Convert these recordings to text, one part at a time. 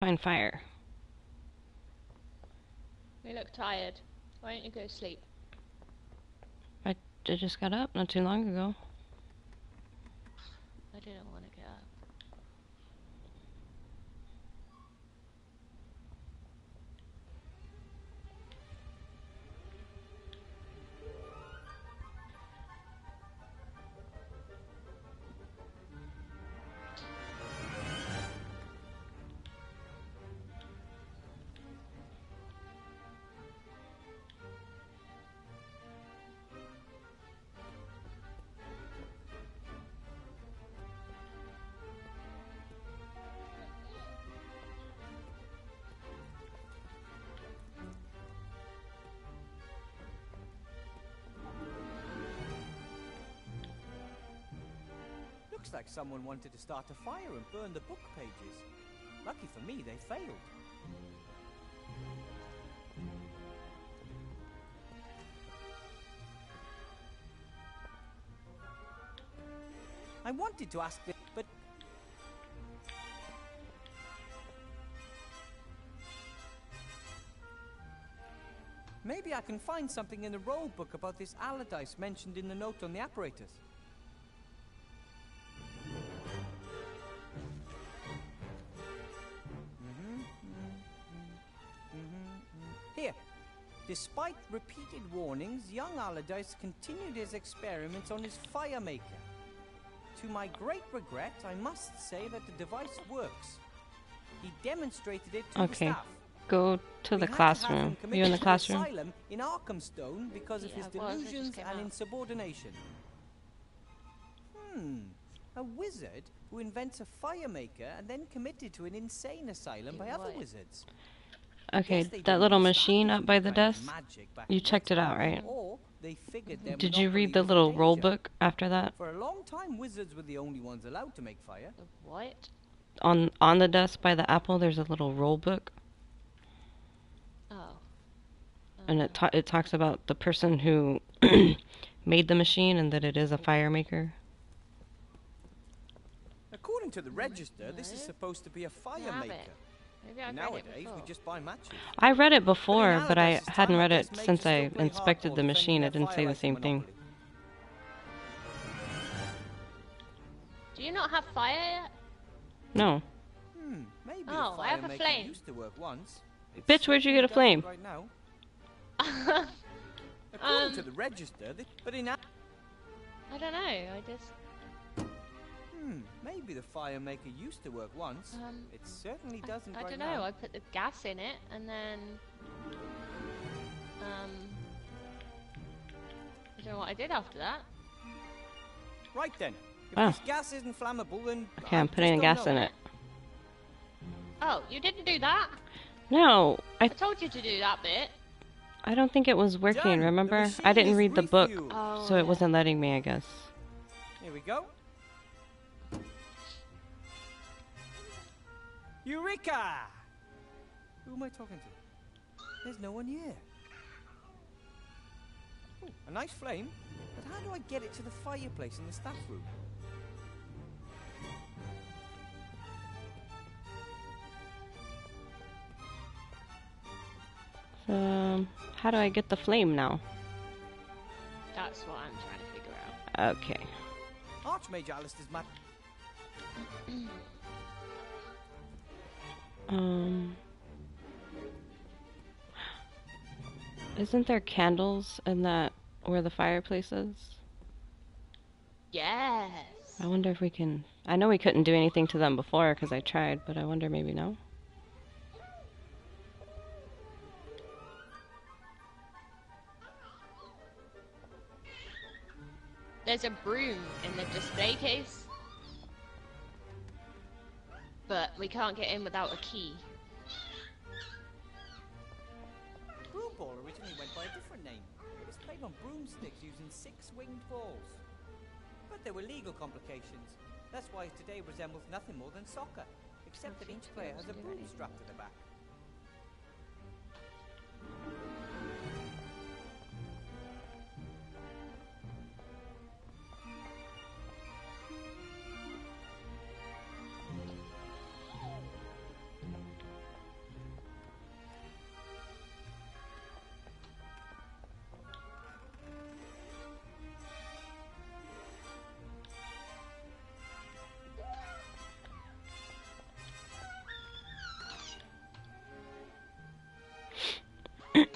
find fire. You look tired. Why don't you go to sleep? I just got up not too long ago. I didn't want to get up. Looks like someone wanted to start a fire and burn the book pages. Lucky for me, they failed. I wanted to ask this, but... Maybe I can find something in the roll book about this Allardyce mentioned in the note on the apparatus. Here. Despite repeated warnings, young Allardyce continued his experiments on his fire maker. To my great regret, I must say that the device works. He demonstrated it to the staff. Go to the classroom. You in the classroom? Asylum in Arkhamstone because of his delusions and insubordination. A wizard who invents a fire maker and then committed to an insane asylum by other wizards. Okay, that little machine up by the desk, you checked it out, right? Did you read the little roll book after that? For a long time, wizards were the only ones allowed to make fire. What? On the desk by the apple, there's a little roll book. Oh. And it talks about the person who made the machine and that it is a fire maker. According to the register, this is supposed to be a fire maker. Nowadays, we just buy matches. I read it before, but I hadn't read it since I inspected the machine. It didn't say the same thing. Do you not have fire yet? No. Maybe oh, I have a flame. Used to work once. Bitch, where'd you get a flame? Right now. According to the register, but in... I don't know, I just... maybe the fire maker used to work once. It certainly doesn't right now. I don't know, I put the gas in it, and then... I don't know what I did after that. Right then. If this gas isn't flammable, then... Okay, I'm putting gas in it. Oh, you didn't do that? No, I told you to do that bit. I don't think it was working, remember? I didn't read the book, so it wasn't letting me, I guess. Here we go. Eureka! Who am I talking to? There's no one here. Ooh, a nice flame, but how do I get it to the fireplace in the staff room? How do I get the flame now? That's what I'm trying to figure out. Okay. Archmage Alistair's mad. Isn't there candles in that where the fireplace is? Yes. I wonder if we can... I know we couldn't do anything to them before because I tried, but I wonder maybe no? There's a broom in the display case. But we can't get in without a key. Broom ball originally went by a different name. It was played on broomsticks using 6 winged balls. But there were legal complications. That's why today resembles nothing more than soccer, except that each player has a broom strapped to the back.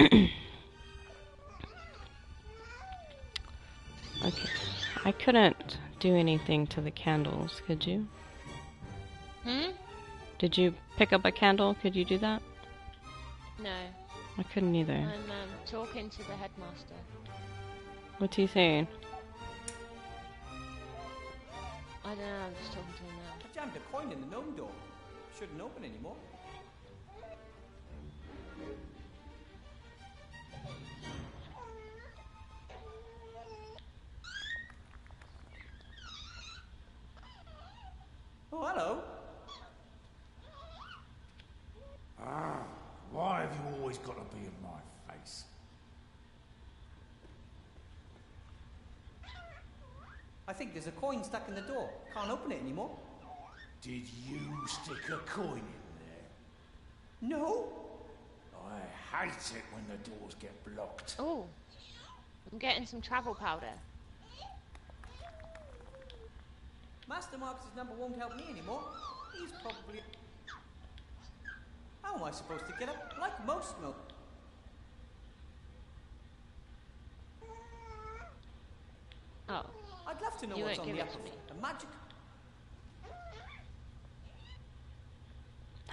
Okay. I couldn't do anything to the candles, could you? Hmm? Did you pick up a candle? Could you do that? No. I couldn't either. I'm talking to the headmaster. What's he saying? I don't know, I'm just talking to him now. I jammed a coin in the gnome door. Shouldn't open anymore. Oh, hello. Why have you always got to be in my face? I think there's a coin stuck in the door. Can't open it anymore. Did you stick a coin in there? No. I hate it when the doors get blocked. Oh, I'm getting some travel powder. Master Marcus's number won't help me anymore. He's probably... How am I supposed to get up like most milk? Oh, I'd love to know You what's won't on give the it upper to me. floor. A magic...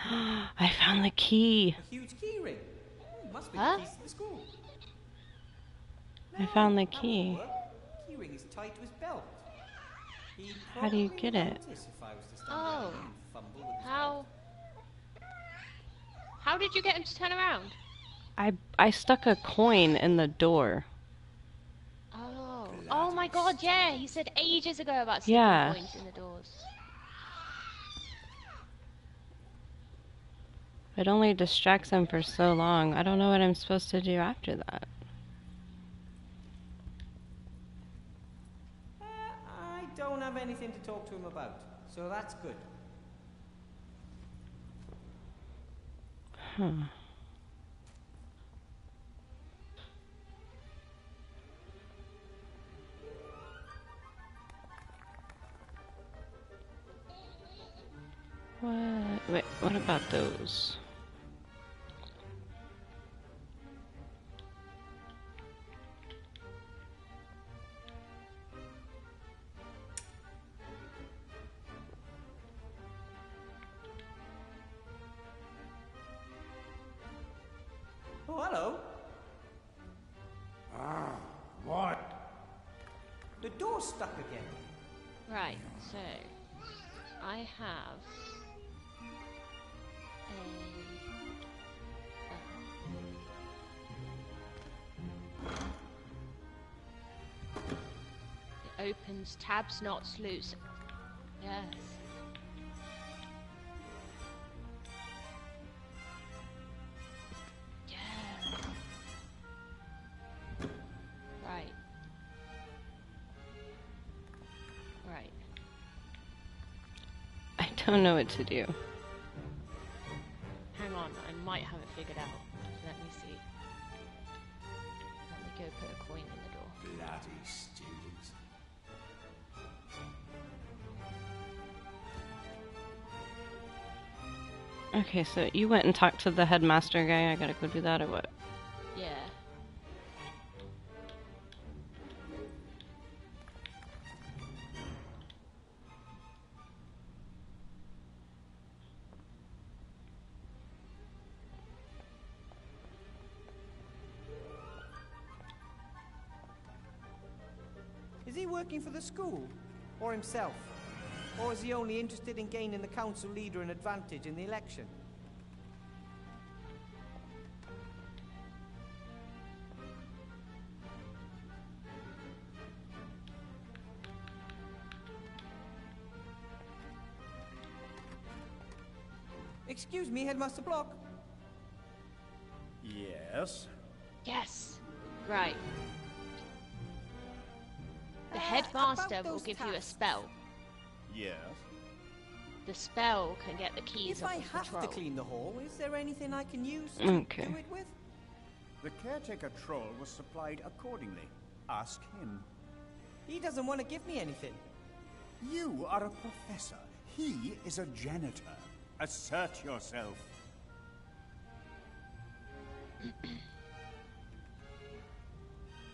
I found the key. A huge key ring. Must be Huh? the keys to the school. I found the That won't key. work. Key ring is tied to his belt. He'd How do you probably get it? notice if I was to stand Oh. there and fumble with his how... belt. How did you get him to turn around? I stuck a coin in the door. Oh. Oh my god, yeah! He said ages ago about sticking Yeah. coins in the doors. It only distracts him for so long. I don't know what I'm supposed to do after that. I don't have anything to talk to him about, so that's good. Huh. What? Wait, what about those? Oh, hello. What? The door's stuck again. Right, so... I have... It opens tabs not loose. Yes. Yes. Right. Right. I don't know what to do. Hang on, I might have it figured out. Let me see. Let me go put a coin in the door. Bloody students. Okay, so you went and talked to the headmaster guy. I gotta go do that or what? Yeah. Is he working for the school? Or himself? Or is he only interested in gaining the council leader an advantage in the election? Excuse me, Headmaster Block. Yes? Yes. Right. The headmaster about will those give you a tasks. spell. Yes? The spell can get the keys If off I of have patrol. to clean the hall, is there anything I can use to Okay. do it with? The caretaker troll was supplied accordingly. Ask him. He doesn't want to give me anything. You are a professor. He is a janitor. Assert yourself.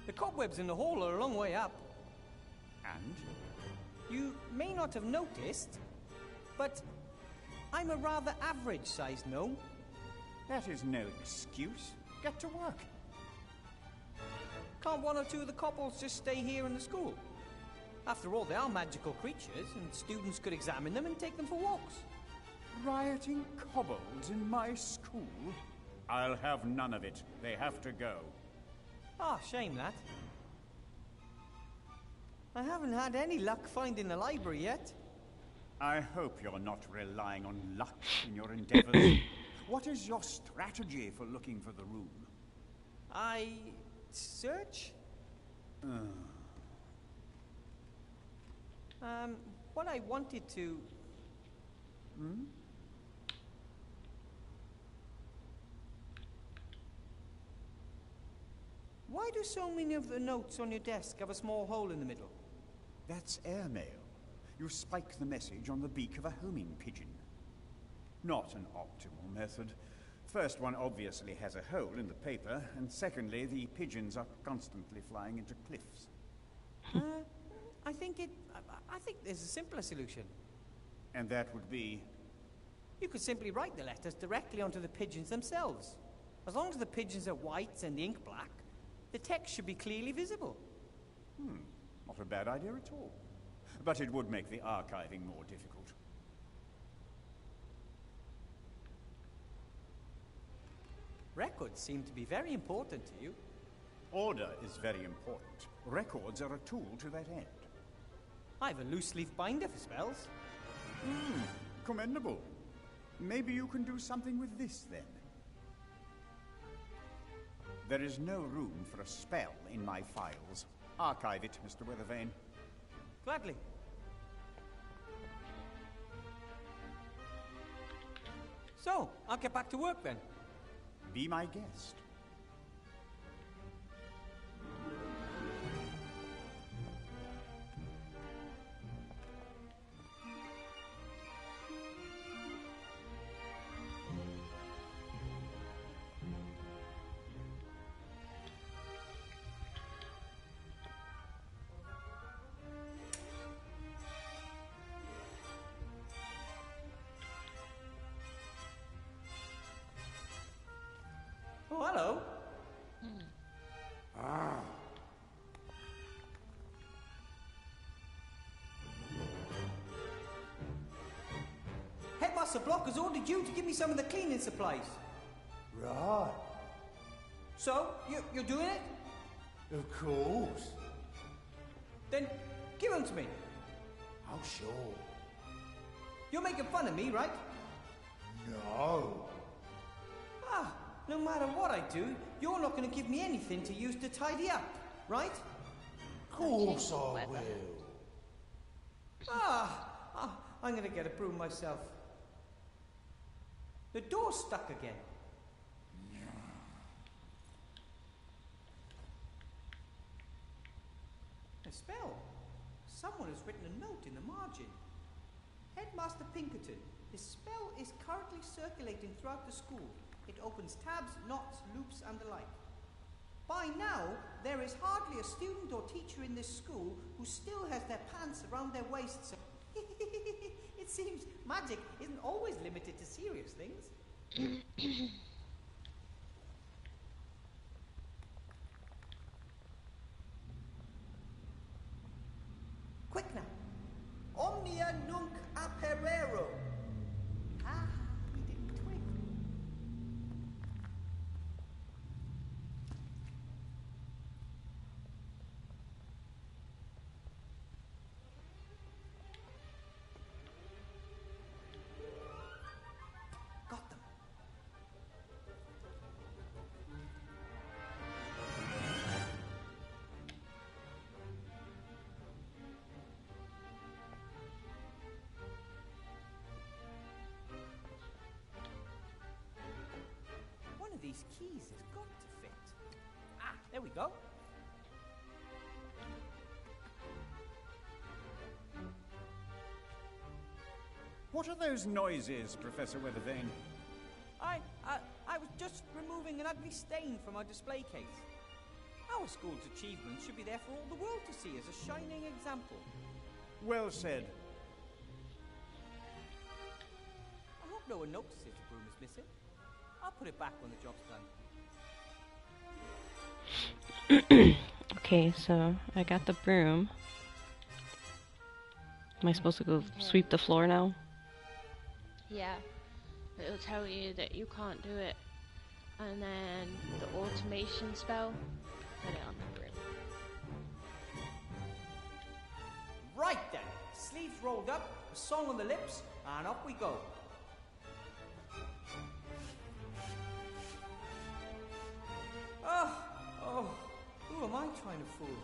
The cobwebs in the hall are a long way up. And? You may not have noticed, but I'm a rather average-sized gnome. That is no excuse. Get to work. Can't one or two of the kobolds just stay here in the school? After all, they are magical creatures, and students could examine them and take them for walks. Rioting kobolds in my school? I'll have none of it. They have to go. Ah, shame that. I haven't had any luck finding the library yet. I hope you're not relying on luck in your endeavors. What is your strategy for looking for the room? I search? What I wanted to... Why do so many of the notes on your desk have a small hole in the middle? That's airmail. You spike the message on the beak of a homing pigeon. Not an optimal method. First, one obviously has a hole in the paper, and secondly, the pigeons are constantly flying into cliffs. I think there's a simpler solution. And that would be... You could simply write the letters directly onto the pigeons themselves. As long as the pigeons are white and the ink black, the text should be clearly visible. Not a bad idea at all. But it would make the archiving more difficult. Records seem to be very important to you. Order is very important. Records are a tool to that end. I have a loose-leaf binder for spells. Commendable. Maybe you can do something with this, then. There is no room for a spell in my files. Archive it, Mr. Weathervane. Gladly. So, I'll get back to work then. Be my guest. Oh, hello. Headmaster Block has ordered you to give me some of the cleaning supplies. Right. So, you're doing it? Of course. Then give them to me. Oh, sure. You're making fun of me, right? No. Ah, no matter what I do, you're not going to give me anything to use to tidy up, right? Of course I will. I'm going to get a broom myself. The door's stuck again. A spell. Someone has written a note in the margin. Headmaster Pinkerton, this spell is currently circulating throughout the school. It opens tabs, knots, loops, and the like. By now, there is hardly a student or teacher in this school who still has their pants around their waists. It seems magic isn't always limited to serious things. Quick now. Omnia nunc aperero. Ah, he didn't twig. Got them. One of these keys has got to fit. Ah, there we go. What are those noises, Professor Weathervane? I was just removing an ugly stain from our display case. Our school's achievements should be there for all the world to see as a shining example. Well said. I hope no one notices the broom is missing. I'll put it back when the job's done. Okay, so I got the broom. Am I supposed to go sweep the floor now? Yeah. It'll tell you that you can't do it. And then the automation spell, put it on the broom. Right then, sleeves rolled up, a song on the lips, and up we go. Oh, who am I trying to fool?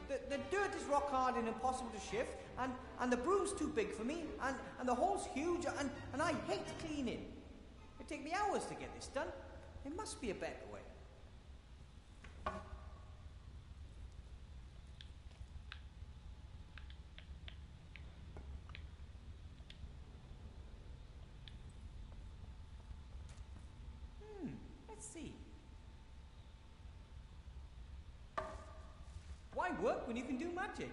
The dirt is rock hard and impossible to shift, and the broom's too big for me, and the hole's huge, and I hate cleaning. It'd take me hours to get this done. There must be a better way. Let's see. Why work when you can do magic?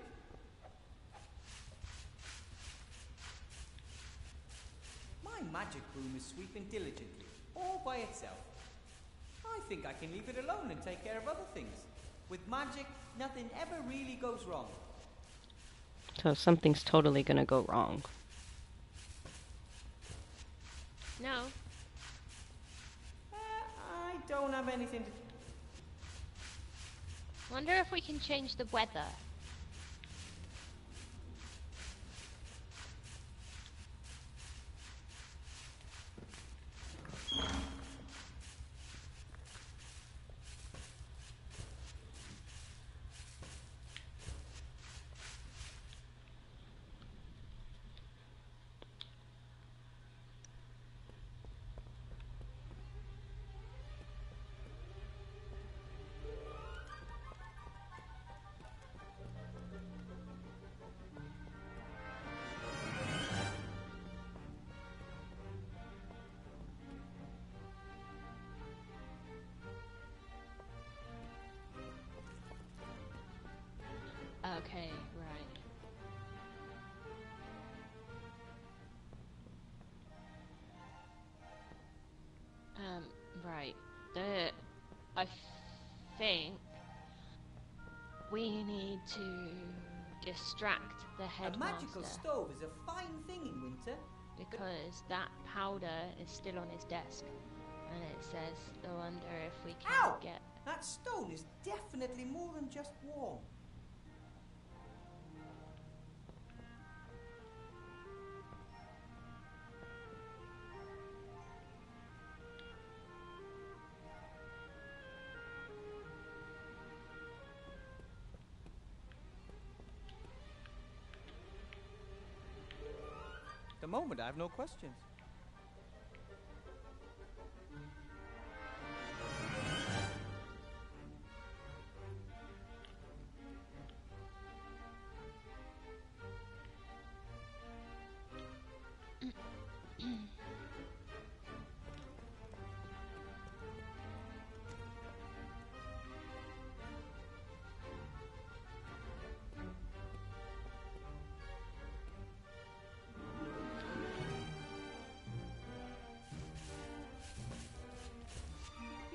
My magic broom is sweeping diligently, all by itself. I think I can leave it alone and take care of other things. With magic, nothing ever really goes wrong. So something's totally gonna go wrong. No. I don't have anything to... Wonder if we can change the weather. Okay, right. I think we need to distract the headmaster. A magical stove is a fine thing in winter. Because that powder is still on his desk. And it says, I wonder if we can Ow! get... That stone is definitely more than just warm. At the moment, I have no questions.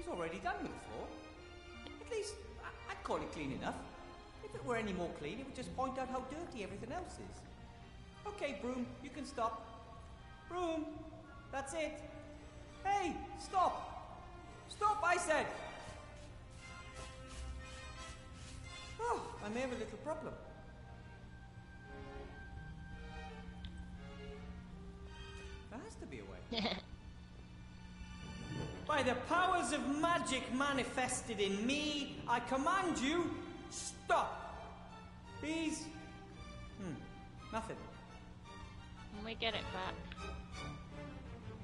Already done with before. At least, I'd call it clean enough. If it were any more clean, it would just point out how dirty everything else is. Okay, broom, you can stop. Broom, that's it. Hey, stop! Stop, I said! Oh, I may have a little problem. There has to be a way. By the powers of magic manifested in me, I command you, stop! Please? Nothing. When we get it back.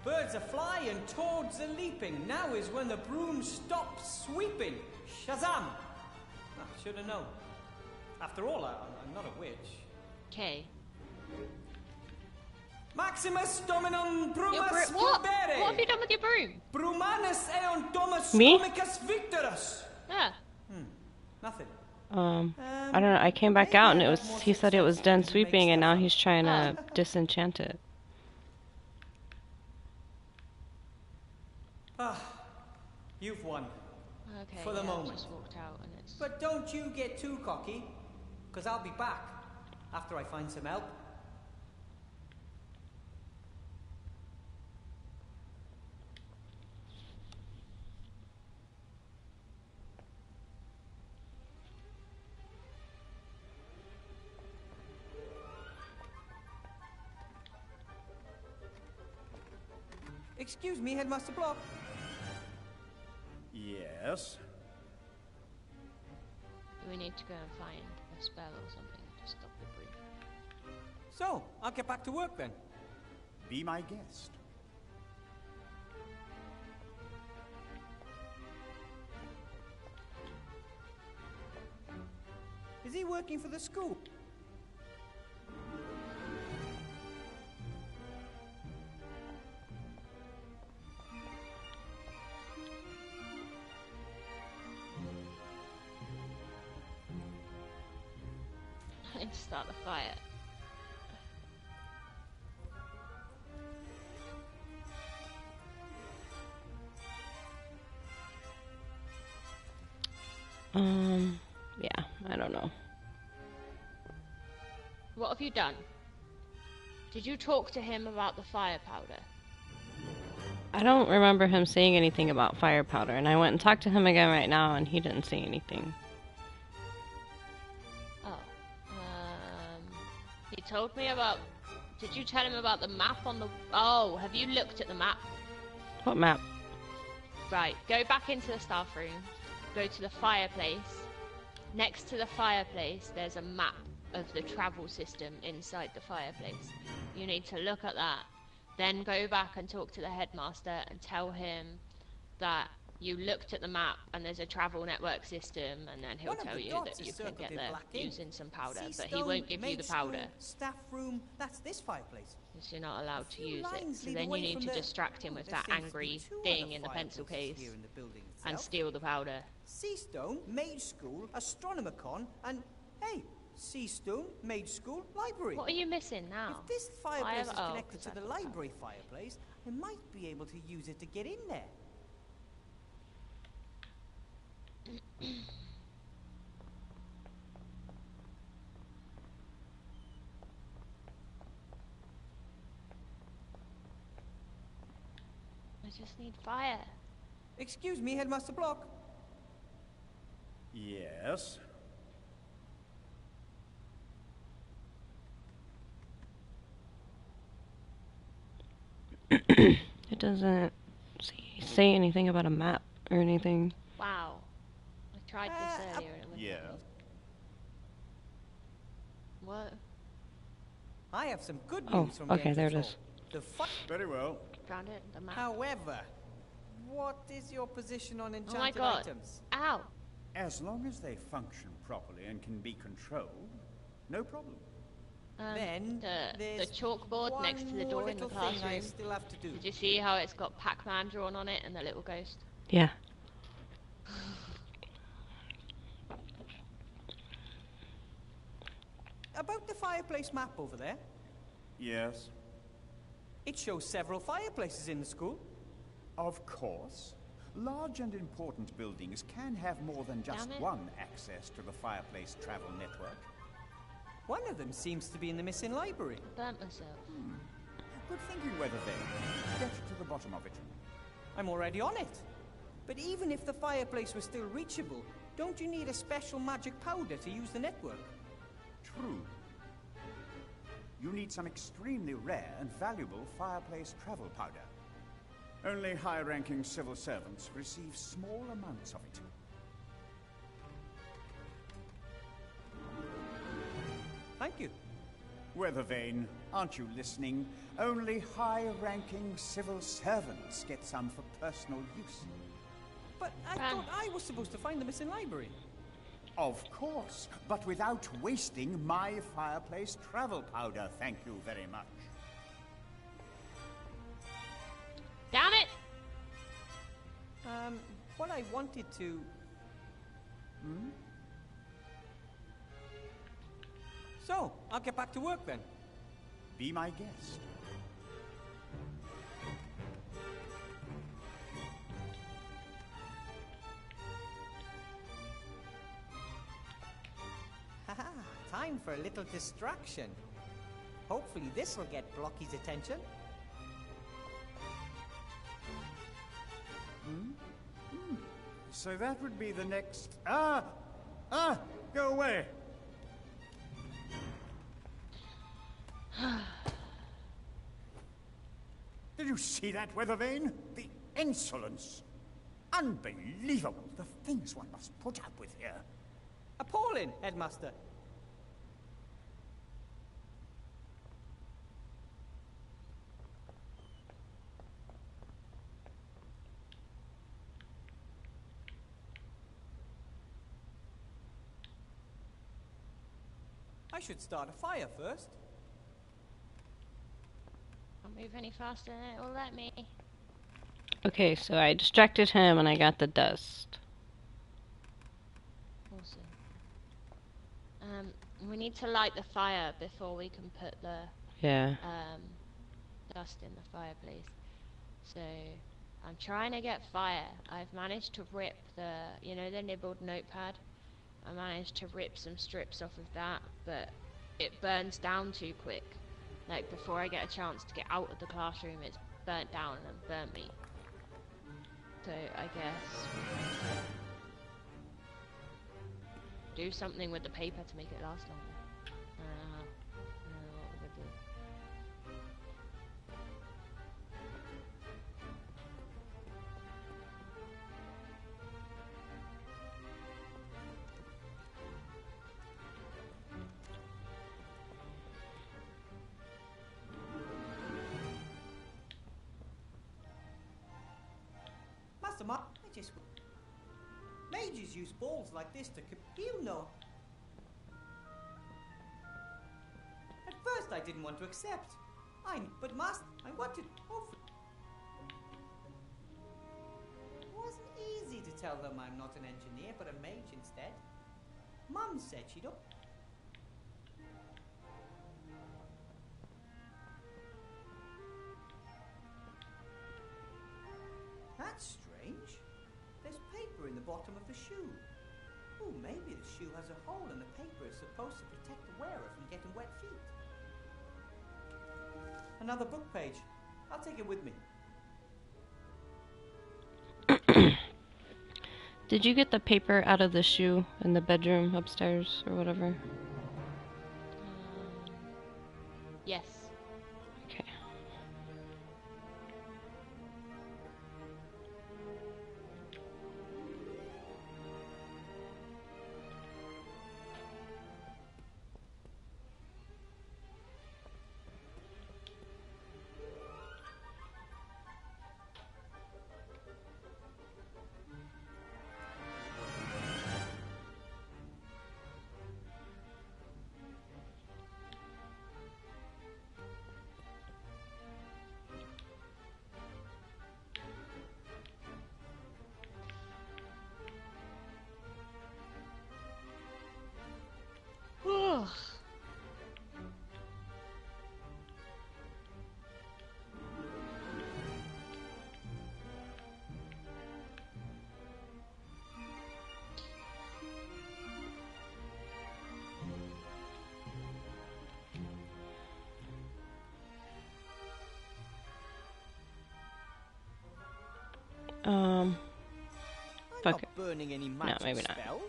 Birds are flying, toads are leaping. Now is when the broom stops sweeping. Shazam! I should have known. After all, I'm not a witch. Okay. Maximus Dominum Brumus What? Pudere. What have you done with your broom? Brumanus eon Domus Me? Comicus Victorus. Yeah. Nothing. I don't know. I came back Maybe out and I'd it have was. more He said it was success done if you make sweeping, and stuff now up. he's trying to disenchant it. You've won. Okay. For the yeah, moment. just walked out and it's. But don't you get too cocky, because I'll be back after I find some help. Excuse me, Headmaster Block. Yes? We need to go and find a spell or something to stop the breed. So, I'll get back to work then. Be my guest. Is he working for the school? I need to start the fire. Yeah, I don't know. What have you done? Did you talk to him about the fire powder? I don't remember him saying anything about fire powder, and I went and talked to him again right now, and he didn't say anything. Oh. He told me about... Did you tell him about the map on the... Oh, have you looked at the map? What map? Right, go back into the staff room. Go to the fireplace. Next to the fireplace, there's a map of the travel system inside the fireplace. You need to look at that. Then go back and talk to the headmaster and tell him that you looked at the map and there's a travel network system, and then he'll tell you that you can get there using some powder, but he won't give you the powder. Staff room, that's this fireplace. Because you're not allowed to use it. So then you need to distract him with that angry thing in the pencil case and steal the powder. Seastone, Mage School, Astronomicon, and hey, Seastone, Mage School, Library. What are you missing now? If this fireplace is Oh, connected 'cause to the that's library fireplace, I might be able to use it to get in there. I just need fire. Excuse me, Headmaster Block. Yes? It doesn't say anything about a map or anything. Wow. I tried this earlier and it wouldn't Yeah. let me. What? I have some good Oh, news from okay, Games there it Control. is. The Very well. Found it? The map. However, what is your position on enchanted Oh my god. items? Ow. As long as they function properly and can be controlled, no problem. Then the there's chalkboard next to the one door more in the little thing I classroom. still have to do. Did you see how it's got Pac-Man drawn on it and the little ghost? Yeah. About the fireplace map over there, Yes? it shows several fireplaces in the school. Of course. Large and important buildings can have more than just Damn it. one access to the fireplace travel network. One of them seems to be in the missing library. Burnt myself. Good thinking, Weathervane. Get to the bottom of it. I'm already on it. But even if the fireplace was still reachable, don't you need a special magic powder to use the network? True. You need some extremely rare and valuable fireplace travel powder. Only high-ranking civil servants receive small amounts of it. Thank you. Weathervane, aren't you listening? Only high-ranking civil servants get some for personal use. But I thought I was supposed to find the missing library. Of course, but without wasting my fireplace travel powder, thank you very much. Damn it! What I wanted to... So, I'll get back to work then. Be my guest. Haha, time for a little distraction. Hopefully this will get Blocky's attention. So that would be the next... Go away! Did you see that, Weathervane? The insolence! Unbelievable! The things one must put up with here. Appalling, Headmaster. I should start a fire first. I'll move any faster than it will let me. Okay, so I distracted him and I got the dust. Awesome. We need to light the fire before we can put the dust in the fireplace. So I'm trying to get fire. I've managed to rip the, you know, the nibbled notepad. I managed to rip some strips off of that, but it burns down too quick. Like, before I get a chance to get out of the classroom, it's burnt down and burnt me. So, I guess... do something with the paper to make it last longer. I don't know what we're gonna do. Master Mark, I just... Mages use balls like this to you know. At first I didn't want to accept. But Master, I wanted... It wasn't easy to tell them I'm not an engineer, but a mage instead. Mum said she'd... That's strange. There's paper in the bottom of the shoe. Oh, maybe the shoe has a hole and the paper is supposed to protect the wearer from getting wet feet. Another book page. I'll take it with me. Did you get the paper out of the shoe in the bedroom upstairs or whatever? Yes. Okay. I'm Fuck it. not burning any No, magic maybe not. spells.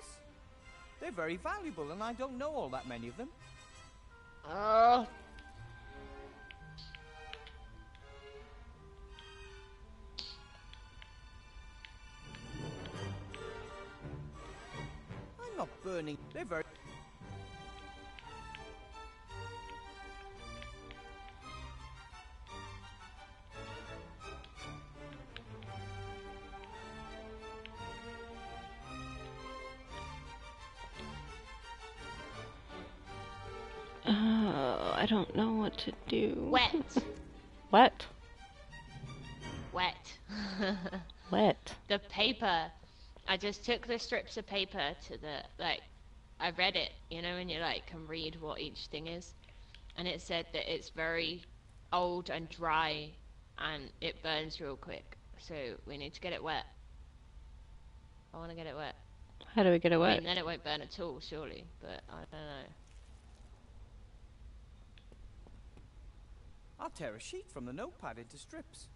They're very valuable, and I don't know all that many of them. Oh. I'm not burning. They're very... I don't know what to do. Wet. What? Wet. Wet. The paper I just took the strips of paper to the, like, I read it, you know, and you, like, can read what each thing is. And it said that it's very old and dry, and it burns real quick. So we need to get it wet. I want to get it wet. How do we get it I wet? mean, then it won't burn at all, surely, but I don't know. I'll tear a sheet from the notepad into strips.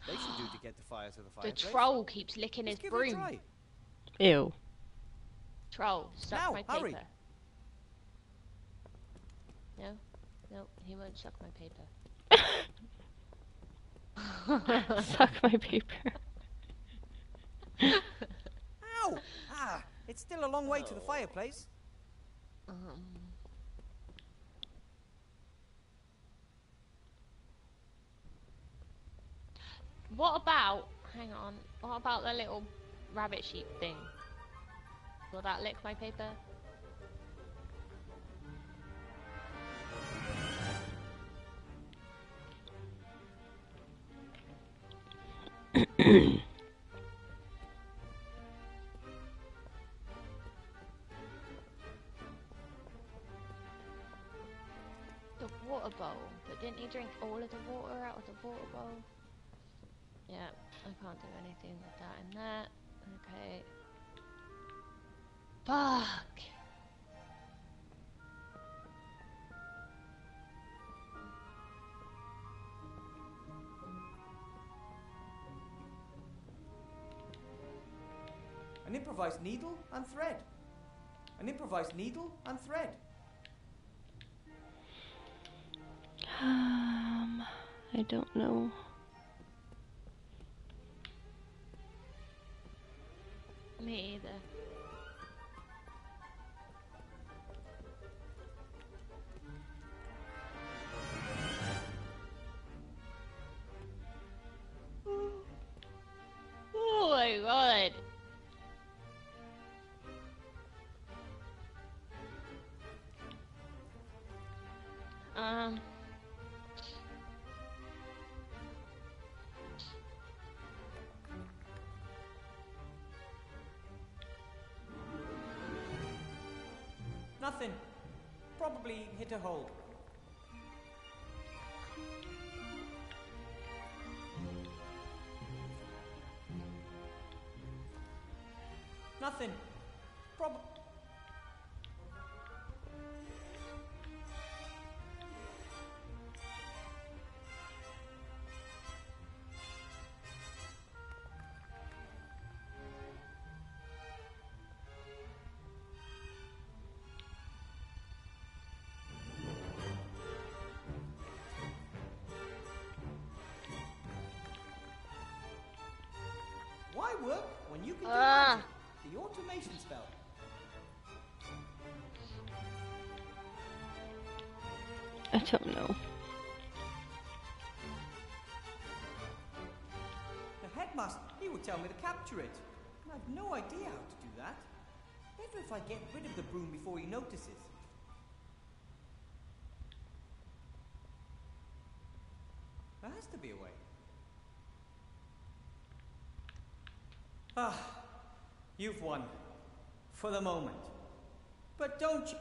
They should do to get the fire to the The fireplace. troll keeps licking his Let's give it a broom. try. Ew. Troll, suck Now, my hurry. paper. No, he won't suck my paper. Suck my paper. Ow! Ah, it's still a long way to the fireplace. What about, hang on, what about the little rabbit sheep thing? Will that lick my paper? The water bowl, but didn't he drink all of the water out of the water bowl? Yeah, I can't do anything with that in there. Okay. Fuck! An improvised needle and thread. An improvised needle and thread. I don't know. Me either. Oh my god. Nothing. Probably hit a hole. Nothing. Probably. Why work when you can do magic? The automation spell. I don't know. The headmaster, he would tell me to capture it. And I've no idea how to do that. Better if I get rid of the broom before he notices. There has to be a way. Ah, you've won. For the moment. But don't you...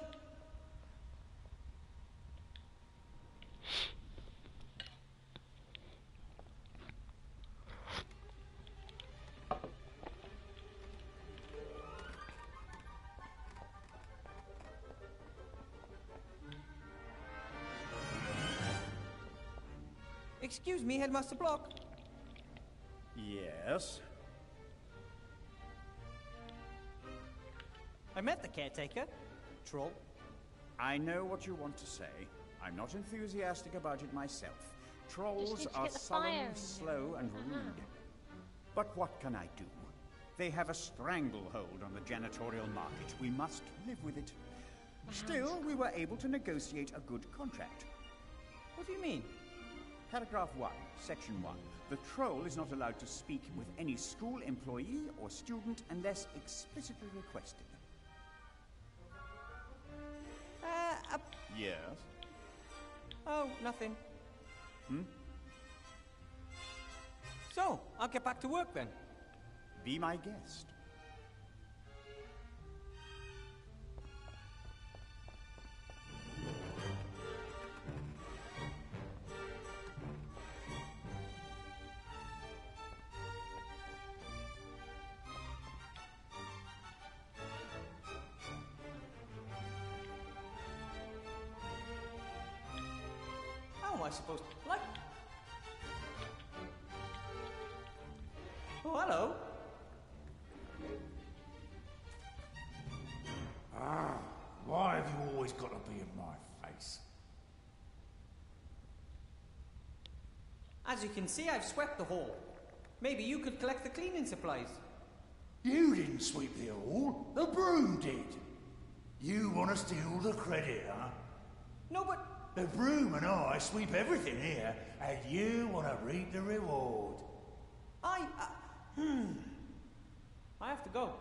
Excuse me, Headmaster Block. Yes? I met the caretaker. Troll. I know what you want to say. I'm not enthusiastic about it myself. Trolls need to are get the sullen, fire. slow, and rude. But what can I do? They have a stranglehold on the janitorial market. We must live with it. Still, we were able to negotiate a good contract. What do you mean? Paragraph 1, Section 1. The troll is not allowed to speak with any school employee or student unless explicitly requested. Yes? Oh, nothing. Hmm? So, I'll get back to work then. Be my guest. I suppose. Like... Oh, hello. Ah, why have you always got to be in my face? As you can see, I've swept the hall. Maybe you could collect the cleaning supplies. You didn't sweep the hall. The broom did. You want to steal the credit, huh? No, but... The broom and I sweep everything here, and you want to reap the reward. I have to go.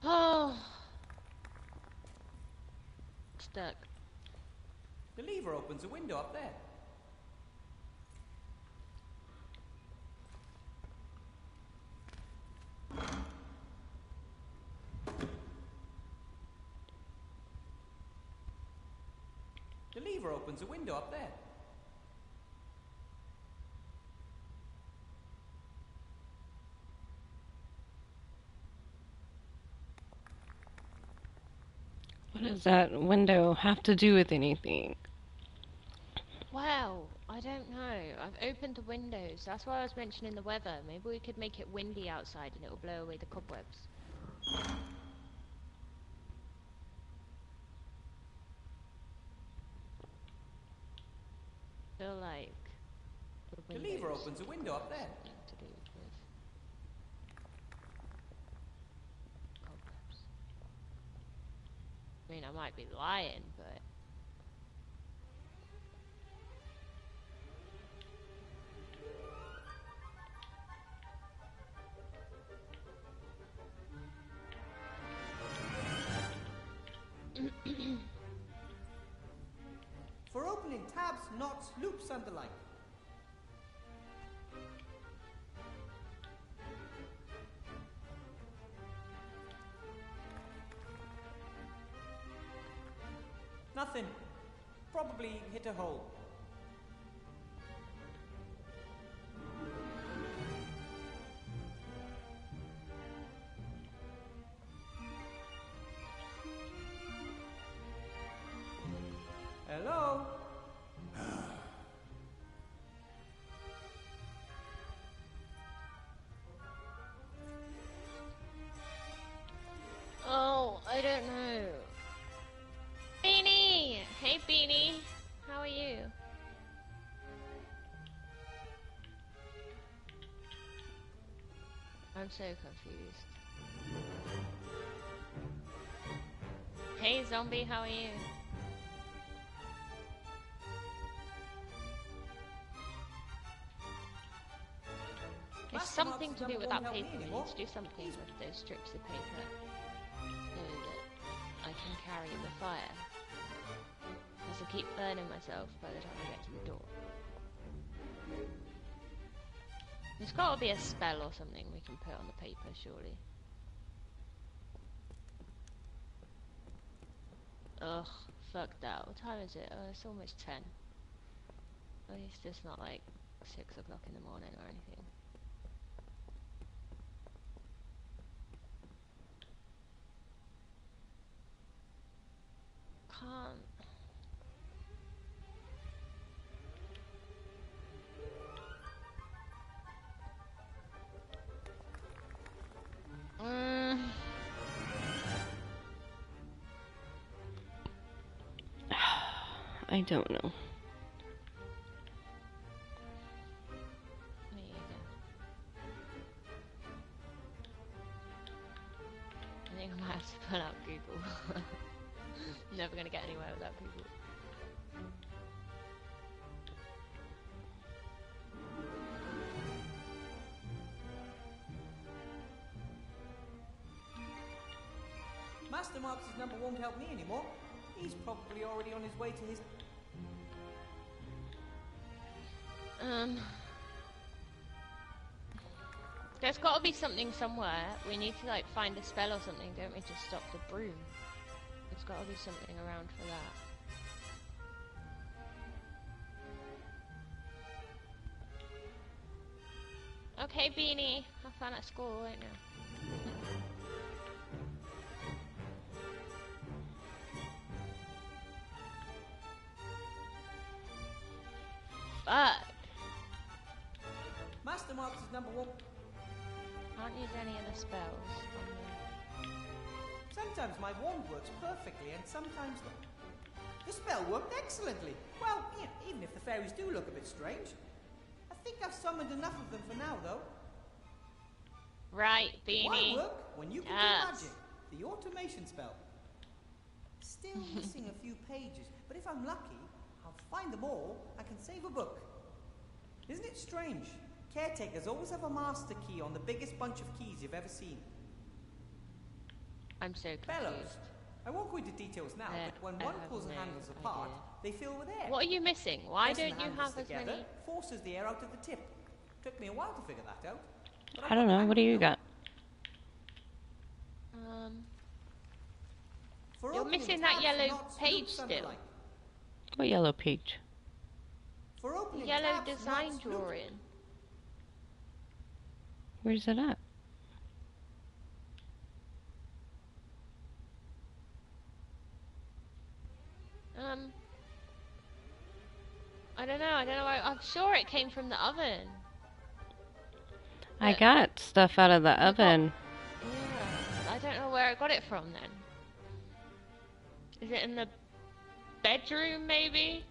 Oh. Stuck. The lever opens a window up there. The lever opens a window up there. What does that window have to do with anything? Well, I don't know. I've opened the windows. That's why I was mentioning the weather. Maybe we could make it windy outside and it'll blow away the cobwebs. Feel like The lever opens a window up there. something to do with cobwebs. I mean, I might be lying, but For opening tabs, knots, loops, and the like. Nothing. Probably hit a hole. Hello? oh, I don't know. Beanie! Hey, Beanie. How are you? I'm so confused. Hey, zombie, how are you? It's something to do with that paper. We need to do something with those strips of paper so that I can carry the fire. Because I keep burning myself by the time I get to the door. There's got to be a spell or something we can put on the paper, surely. Ugh, fuck that. What time is it? Oh, it's almost 10. At least it's not like 6 o'clock in the morning or anything. Can't. I don't know. Me either. I think I might have to pull out Google. Never gonna get anywhere without Google. Master Marks' number won't help me anymore. He's probably already on his way to his... There's got to be something somewhere. We need to like find a spell or something, don't we, to stop the broom? There's got to be something around for that. Okay, Beanie. Have fun at school, ain't you? marks as number 1. Can't use any of the spells. Sometimes my wand works perfectly, and sometimes not. The spell worked excellently. Well, even if the fairies do look a bit strange. I think I've summoned enough of them for now, though. Right, Beanie. Why work when you can do magic? The automation spell. Still missing a few pages, but if I'm lucky, I'll find them all. I can save a book. Isn't it strange? Caretakers always have a master key on the biggest bunch of keys you've ever seen. I'm so confused. Bellows. I won't go into details now, but when one pulls the handles apart, they fill with air. What are you missing? Why Pressing don't you the handles have as together many? forces the air out of the tip. Took me a while to figure that out. I don't know. What do you got? For You're opening missing tabs, that yellow knots, page loops, and still. the like. What yellow page? For opening Yellow tabs, design knots, loops, drawing. Where's it at? I don't know. I'm sure it came from the oven. I got stuff out of the oven. Yeah. I don't know where I got it from then. Is it in the bedroom, maybe?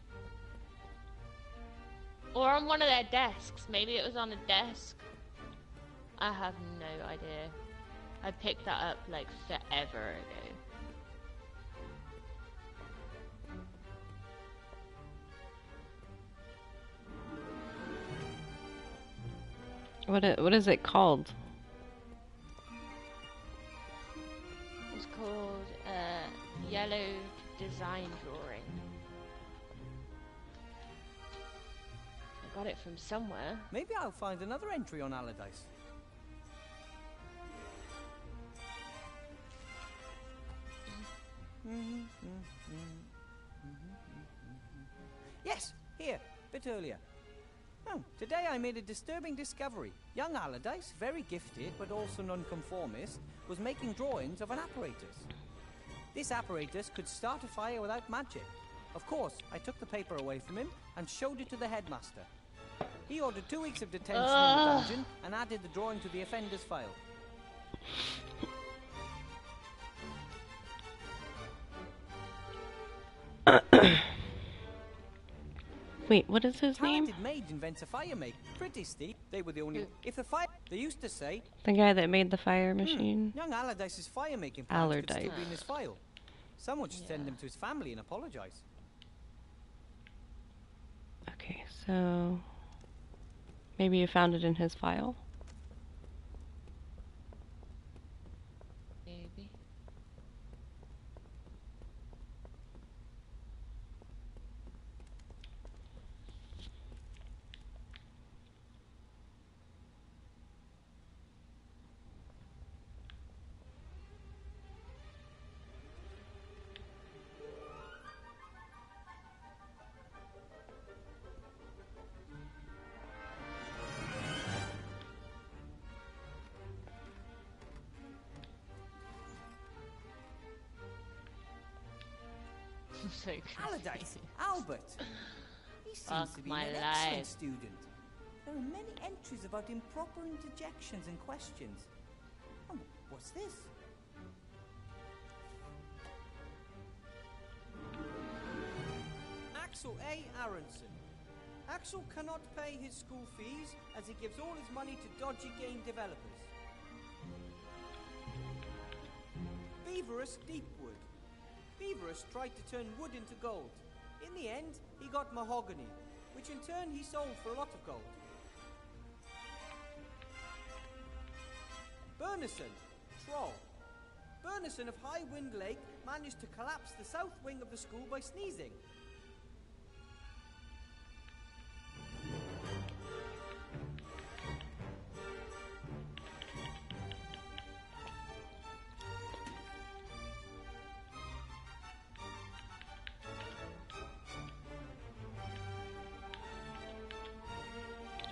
Or on one of their desks. Maybe it was on a desk. I have no idea. I picked that up like forever ago. What is it called? It's called Yellow Design Drawing. I got it from somewhere. Maybe I'll find another entry on Allardyce. Yes, here, bit earlier. Oh, today I made a disturbing discovery. Young Allardyce, very gifted but also nonconformist, was making drawings of an apparatus. This apparatus could start a fire without magic. Of course, I took the paper away from him and showed it to the headmaster. He ordered 2 weeks of detention in the dungeon and added the drawing to the offender's file. Wait, what is his name? Talented maid invents a fire maker. Pretty steep. They were the only. If the fire, they used to say. The guy that made the fire machine. Young Allardyce's fire making plans could Allardyce. still be in his file. Someone should send him to his family and apologize. Okay, so maybe you found it in his file. Maybe. So Allardyce, Albert. He seems Fuck to be my an excellent life. student. There are many entries about improper interjections and questions. Oh, what's this? Axel A. Aronson. Axel cannot pay his school fees as he gives all his money to dodgy game developers. Beaverus Deepwood. Beaverus tried to turn wood into gold. In the end, he got mahogany, which in turn he sold for a lot of gold. Burnison, Troll. Burnison of High Wind Lake managed to collapse the south wing of the school by sneezing.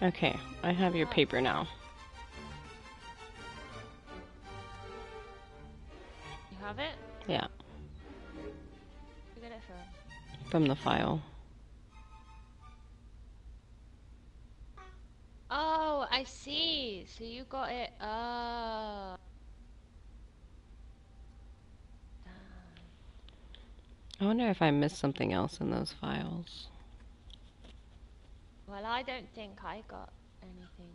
Okay, I have your paper now. You have it? Yeah, You get it from? from the file. Oh, I see. So you got it. I wonder if I missed something else in those files. Well, I don't think I got anything.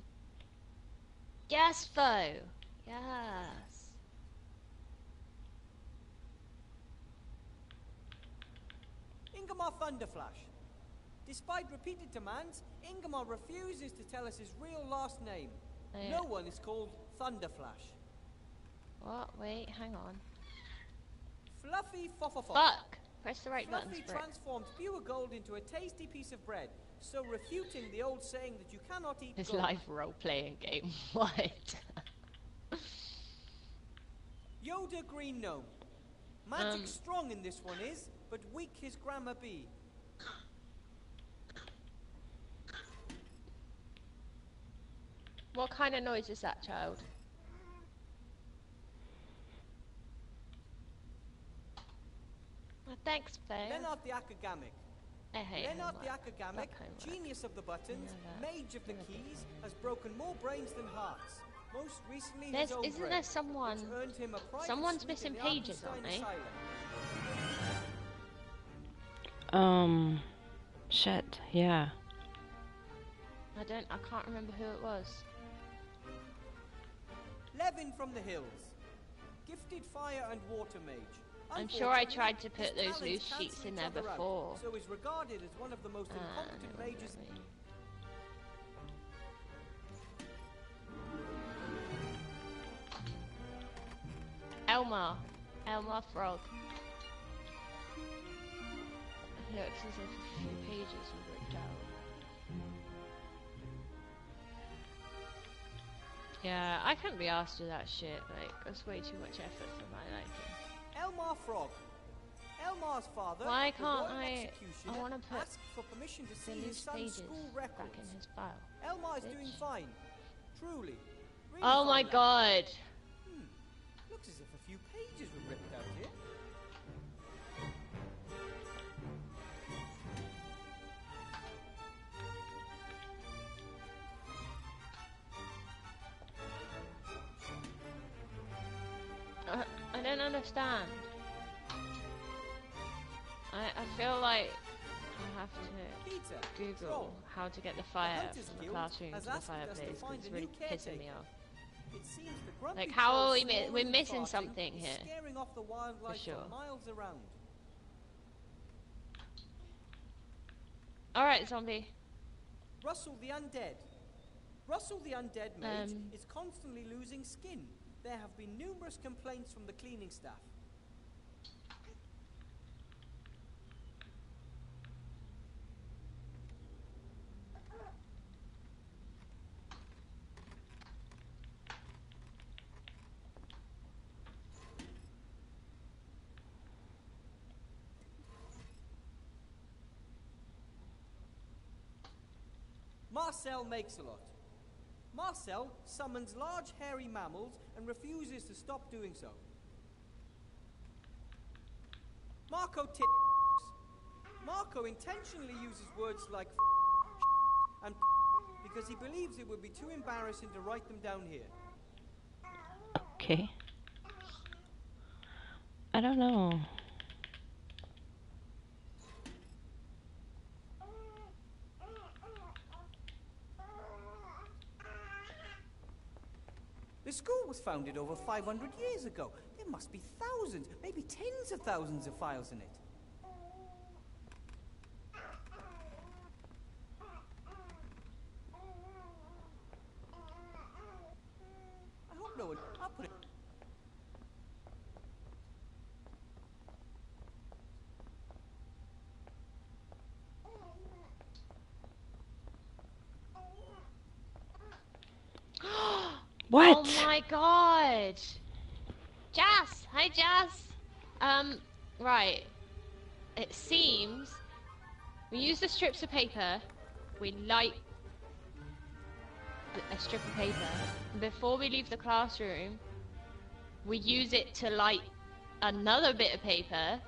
Yes, Fo. Yes. Ingmar Thunderflash. Despite repeated demands, Ingmar refuses to tell us his real last name. Oh, yeah. No one is called Thunderflash. What? Wait, hang on. Fluffy Foffofoff. Fuck! Press the right buttons Fluffy for it. transformed pure gold into a tasty piece of bread, so refuting the old saying that you cannot eat This gold. live role-playing game. What? Yoda Green Gnome. Magic strong in this one is, but weak his grammar be. What kind of noise is that, child? Well, thanks, Fo. Leonard the Akagamic. Hey, Leonard the Akagamic, genius of the buttons, mage of the keys, has broken more brains than hearts. Most recently, his own Isn't brain, there someone? which earned him a private Someone's suite missing in the pages, aren't Arkenstein they? Asylum. Shit, yeah. I can't remember who it was. Levin from the hills. Gifted fire and water mage. I'm sure I Unfortunately, tried to put his those talents loose cancel sheets in each there other out, before. so is regarded as one of the most incompetent No, mages. Elmar Frog. Looks as if a few pages were ripped out. Yeah, I couldn't be asked to do that shit. Like, that's way too much effort for my liking. Elmar Frog. Elmar's father, Why the can't royal I executioner, wanna put asked for permission to the see his loose son's pages school back records. in his file? Elmar is bitch. doing fine. Truly. Really Oh fine, my lad. god! Looks as if a few pages were ripped out here. I don't understand. I feel like I have to Peter, Google Troll, how to get the fire Hunters from the Guild classroom has to the asked us to fireplace because find it's a really new pissing me caretaker. off. It seems the grumpy Like, how are troll we snoring we're and missing farting something is here. Scaring off the wildlife For sure. for miles around. Alright, zombie. Russell the Undead. Russell the Undead mage Um. is constantly losing skin. There have been numerous complaints from the cleaning staff. Marcel Makes-a-Lot. Marcel summons large hairy mammals and refuses to stop doing so. Marco Tit. Marco intentionally uses words like and because he believes it would be too embarrassing to write them down here. Okay. I don't know. The school was founded over 500 years ago. There must be thousands, maybe tens of thousands of files in it. I hope no one... I'll put it... What? Oh my god! Jazz! Hi, Jazz! Right. It seems we use the strips of paper, we light a strip of paper, and before we leave the classroom, we use it to light another bit of paper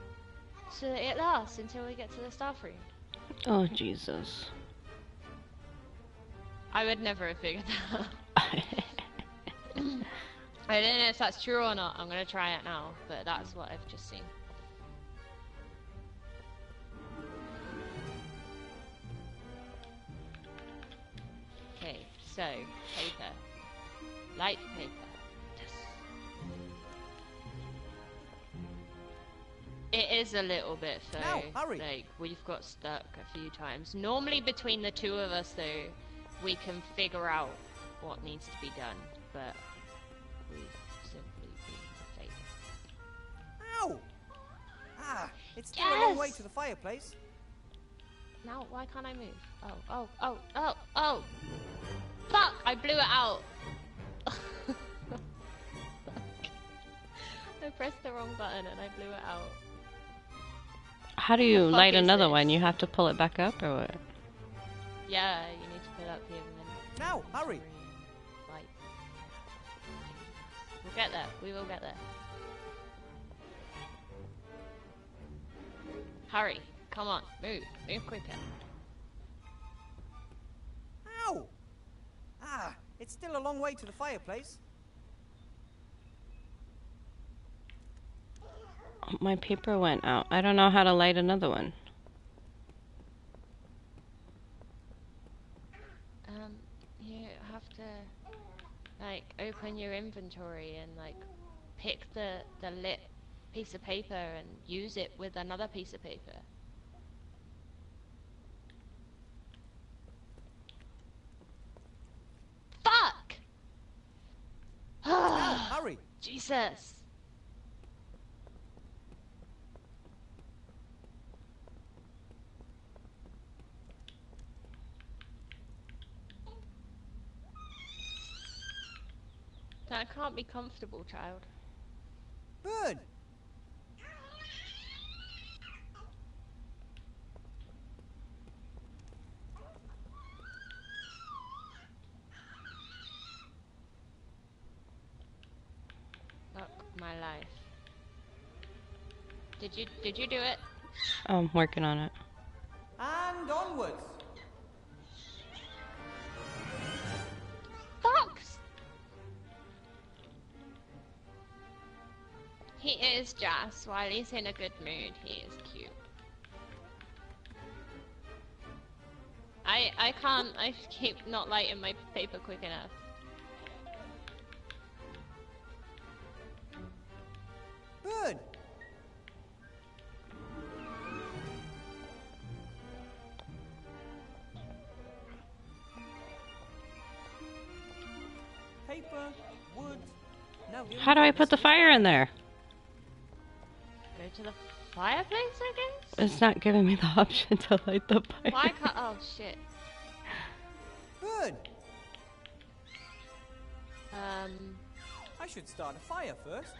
so that it lasts until we get to the staff room. Oh, Jesus. I would never have figured that out. I don't know if that's true or not. I'm gonna try it now, but that's what I've just seen. Okay, so paper, light paper. Yes. It is a little bit though. Now, hurry. Like we've got stuck a few times. Normally between the two of us though, we can figure out what needs to be done, but we've simply been failing. Ow! Ah, it's still a long way to the fireplace. Now, why can't I move? Oh. Fuck! I blew it out. I pressed the wrong button and I blew it out. How do you The fuck light is another this? one? You have to pull it back up or what? Yeah, you need to put up here and then... Now, hurry. Light. We'll get there. We will get there. Hurry. Come on. Move. Move quicker. Ow! Ah, it's still a long way to the fireplace. My paper went out. I don't know how to light another one. You have to, like, open your inventory and, like, pick the lit piece of paper and use it with another piece of paper. Fuck! Now, hurry. Jesus. That can't be comfortable, child. Bird. Fuck my life. Did you do it? I'm working on it. And onwards. Fox! He is Jas. While he's in a good mood, he is cute. I keep not lighting my paper quick enough. Bird. Paper, wood. Now the How do I put the fire in there? Go to the fireplace, I guess? It's not giving me the option to light the fire. Why can't... Oh, shit. Bird. Um... I should start a fire first.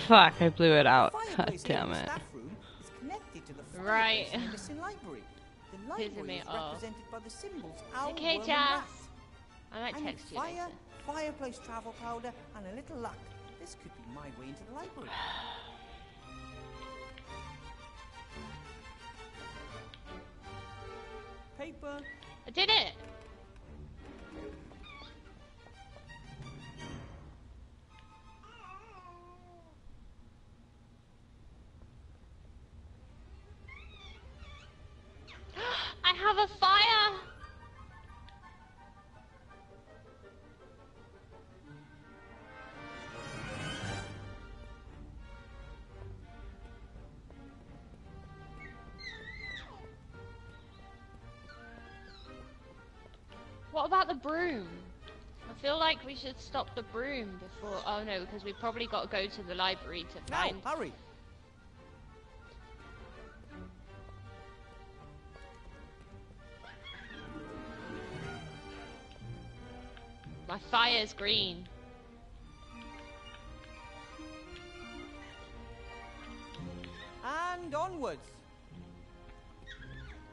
Fuck, I blew it out. God Fireplace here in damn the it. staff room is connected to the fireplace Right. in the missing library. The Pissing library me is off. represented by the symbols owl, Okay, worm, and Jas. rat. I might I need text you fire, later. fireplace travel powder, and a little luck. This could be my way into the library. Paper. I did it! I have a fire! What about the broom? I feel like we should stop the broom before... Oh no, because we've probably got to go to the library to Now, find... hurry. My fire's green. And onwards.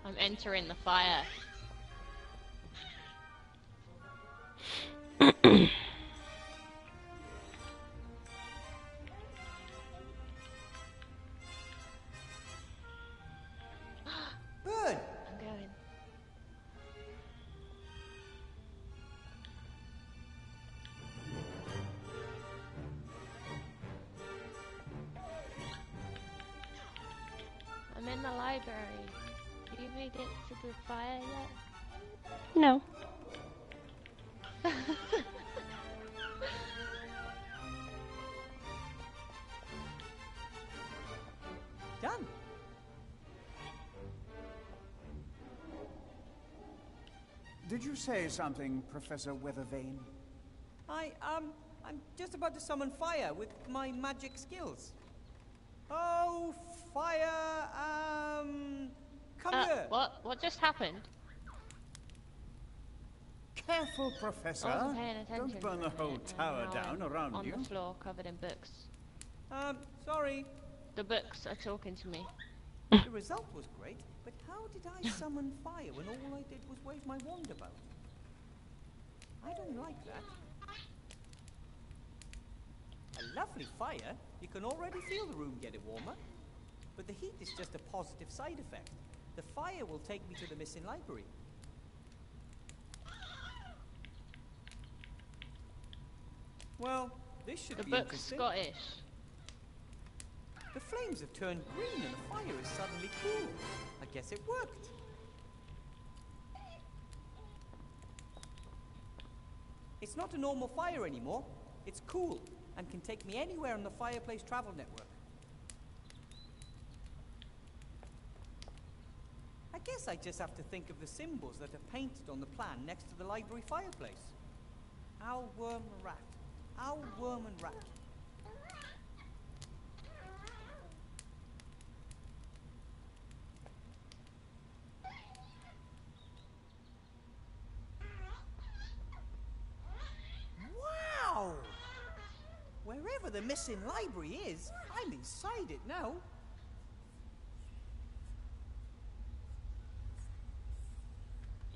I'm entering the fire. I'm in the library. You made it to the fire yet? No. Done. Did you say something, Professor Weathervane? I'm just about to summon fire with my magic skills. Oh, fire, come here. What just happened? Careful, Professor. I wasn't paying attention. Don't burn the whole tower down around on you. the floor, covered in books. Sorry. The books are talking to me. The result was great, but how did I summon fire when all I did was wave my wand about? I don't like that. A lovely fire. You can already feel the room getting warmer. But the heat is just a positive side effect. The fire will take me to the missing library. Well, this should The be book's interesting. Scottish. The flames have turned green and the fire is suddenly cool. I guess it worked. It's not a normal fire anymore. It's cool and can take me anywhere on the Fireplace Travel Network. I guess I just have to think of the symbols that are painted on the plan next to the library fireplace. Owl, worm, and rat. Owl, worm, and rat. Wow! Wherever the missing library is, I'm inside it now.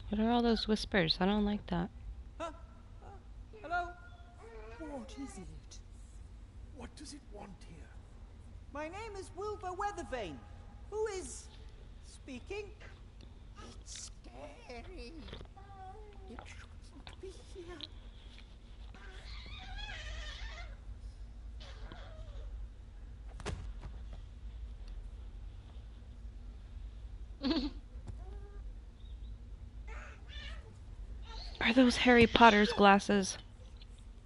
What are all those whispers? I don't like that. Huh? Hello? What is it? What does it want here? My name is Wilbur Weathervane. Who is speaking? It's scary. It shouldn't be here. Are those Harry Potter's glasses?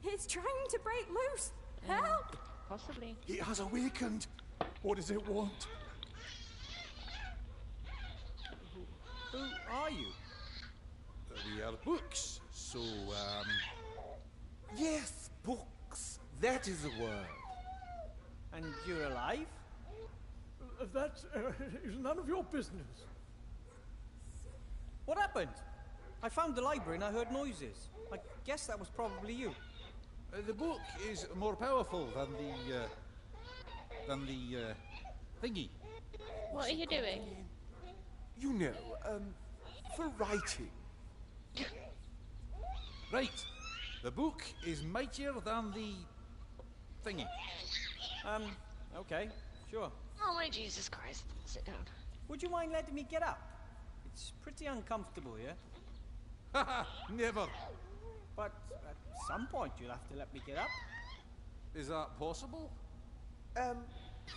It's trying to break loose. Help! Possibly. It has awakened. What does it want? Who are you? We are books, so, Yes, books. That is the word. And you're alive? That is none of your business. What happened? I found the library and I heard noises. I guess that was probably you. the book is more powerful than the thingy. What are you doing? You know, for writing. Right, the book is mightier than the thingy. Okay, sure. Oh my Jesus Christ. Sit down. Would you mind letting me get up? It's pretty uncomfortable here. Haha, never. But at some point you'll have to let me get up. Is that possible?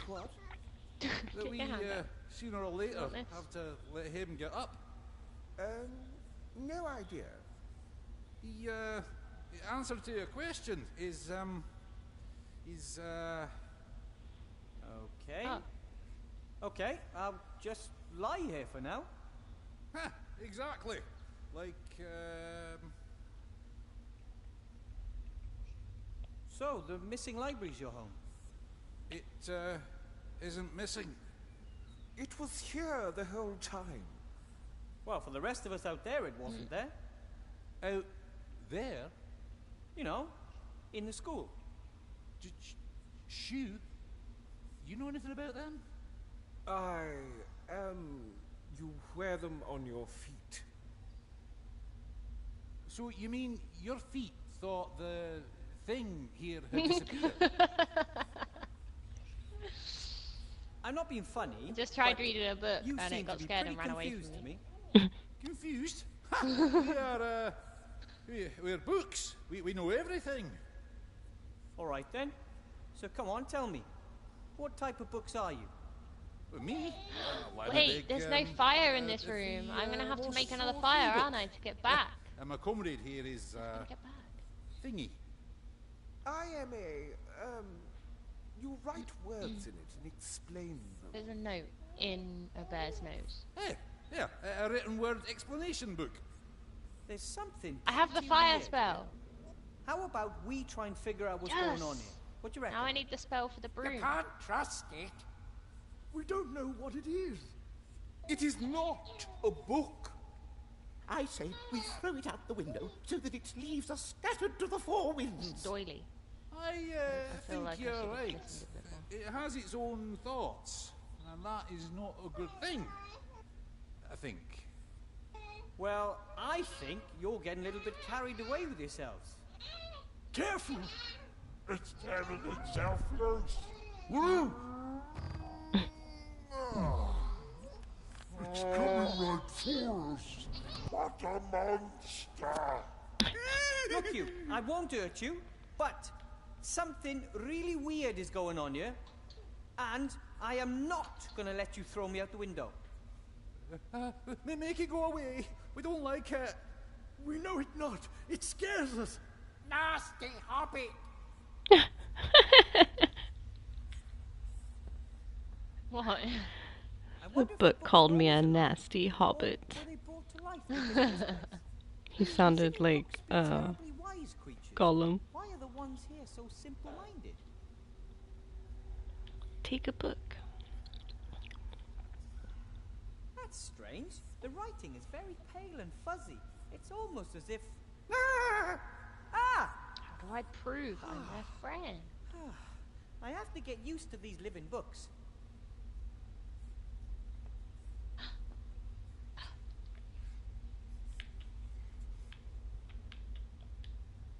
What? That we, your hand up. sooner or later, Want this? have to let him get up? No idea. The answer to your question is, Okay. Oh. Okay, I'll just lie here for now. ha, exactly. Like, So, the missing library's your home? it, isn't missing. It was here the whole time. Well, for the rest of us out there, it wasn't there. Out there? You know, in the school. Shoe? You know anything about them? You wear them on your feet. So you mean your feet thought the thing here had disappeared? I'm not being funny. Just tried but reading a book you and seem it got to be scared pretty and ran away confused from to me. me. Confused? Ha! We are, we're books. We know everything. All right then. So come on, tell me. What type of books are you? Me? Wait, there's no fire in this room. I'm gonna have to make another fire, aren't I, to get back? And my comrade here is, How do I get back? Thingy. I am you write words in it and explain them. There's a note in a bear's nose. Hey, yeah, a written word explanation book. There's something. I have the pretty fire weird. spell. How about we try and figure out what's going on here? What do you reckon? Now I need the spell for the broom. You can't trust it. We don't know what it is. It is not a book. I say we throw it out the window so that its leaves are scattered to the four winds. Doily. I feel think like I you're should have right. listened a bit more. It has its own thoughts, and that is not a good thing. I think. Well, I think you're getting a little bit carried away with yourselves. Careful! It's tearing itself loose. Woo! It's coming right for us. What a monster! Look, you, I won't hurt you, but something really weird is going on here, and I am not going to let you throw me out the window. Make it go away. We don't like it. We know it not. It scares us. Nasty hobbit. What? The book called me a nasty hobbit. Were they brought to life because of this place? He sounded like Books be terribly wise creatures. Gollum. Why are the ones here so simple-minded? Take a book. That's strange. The writing is very pale and fuzzy. It's almost as if... Ah! How do I prove I'm their friend? I have to get used to these living books.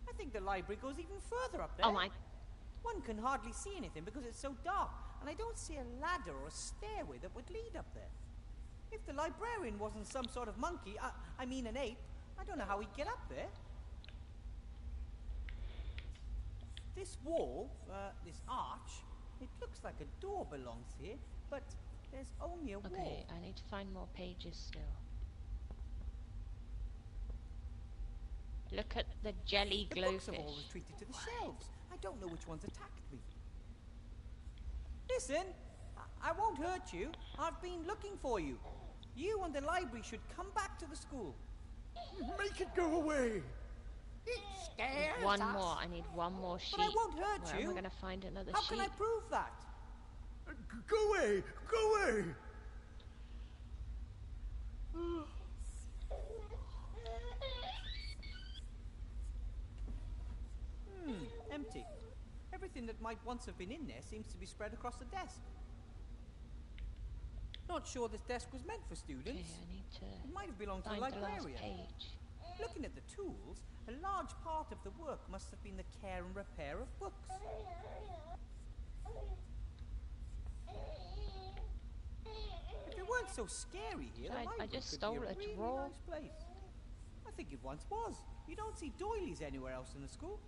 I think the library goes even further up there. Oh my. One can hardly see anything because it's so dark, and I don't see a ladder or a stairway that would lead up there. If the librarian wasn't some sort of monkey, I mean an ape, I don't know how he'd get up there. This wall, this arch, it looks like a door belongs here, but there's only a wall. Okay, I need to find more pages still. Look at the jelly The books have all glowfish. retreated to the shelves. I don't know which ones attacked me. Listen, I won't hurt you. I've been looking for you. You and the library should come back to the school. Make it go away. It scares One us. more. I need one more sheet. But I won't hurt Where you. am I going to find another How sheet? can I prove that? Go away! Go away! Empty. Everything that might once have been in there seems to be spread across the desk. Not sure this desk was meant for students. Okay, I need to It might have belonged to the find the last librarian. page. Looking at the tools, a large part of the work must have been the care and repair of books. If it weren't so scary here, the I library just could stole be a a really drawer. nice place. I think it once was. You don't see doilies anywhere else in the school.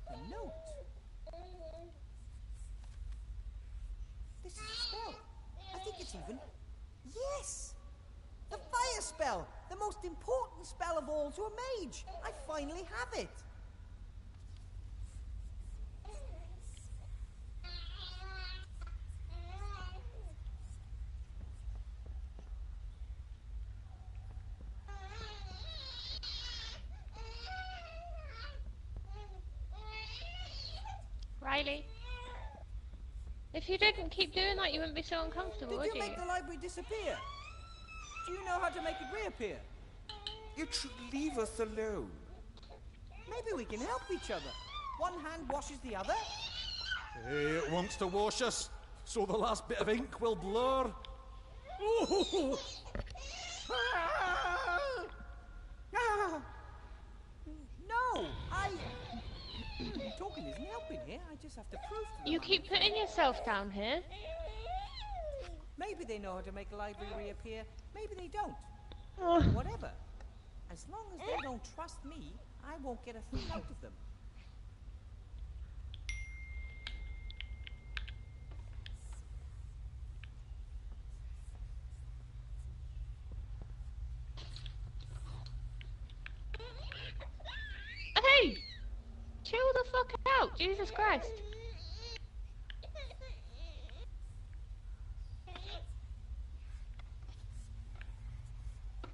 A note. This is a spell. I think it's even... Yes! The fire spell! The most important spell of all to a mage! I finally have it! Riley, if you didn't keep doing that, you wouldn't be so uncomfortable, Did would you you? make the library disappear? Do you know how to make it reappear? It should leave us alone. Maybe we can help each other. One hand washes the other. It wants to wash us, so the last bit of ink will blur. Oh! Ah! No, talking isn't helping here. I just have to prove to them. You keep putting yourself down here. Maybe they know how to make a library reappear. Maybe they don't. Oh. Whatever. As long as they don't trust me, I won't get a thing out of them. Hey! Chill the fuck out, Jesus Christ.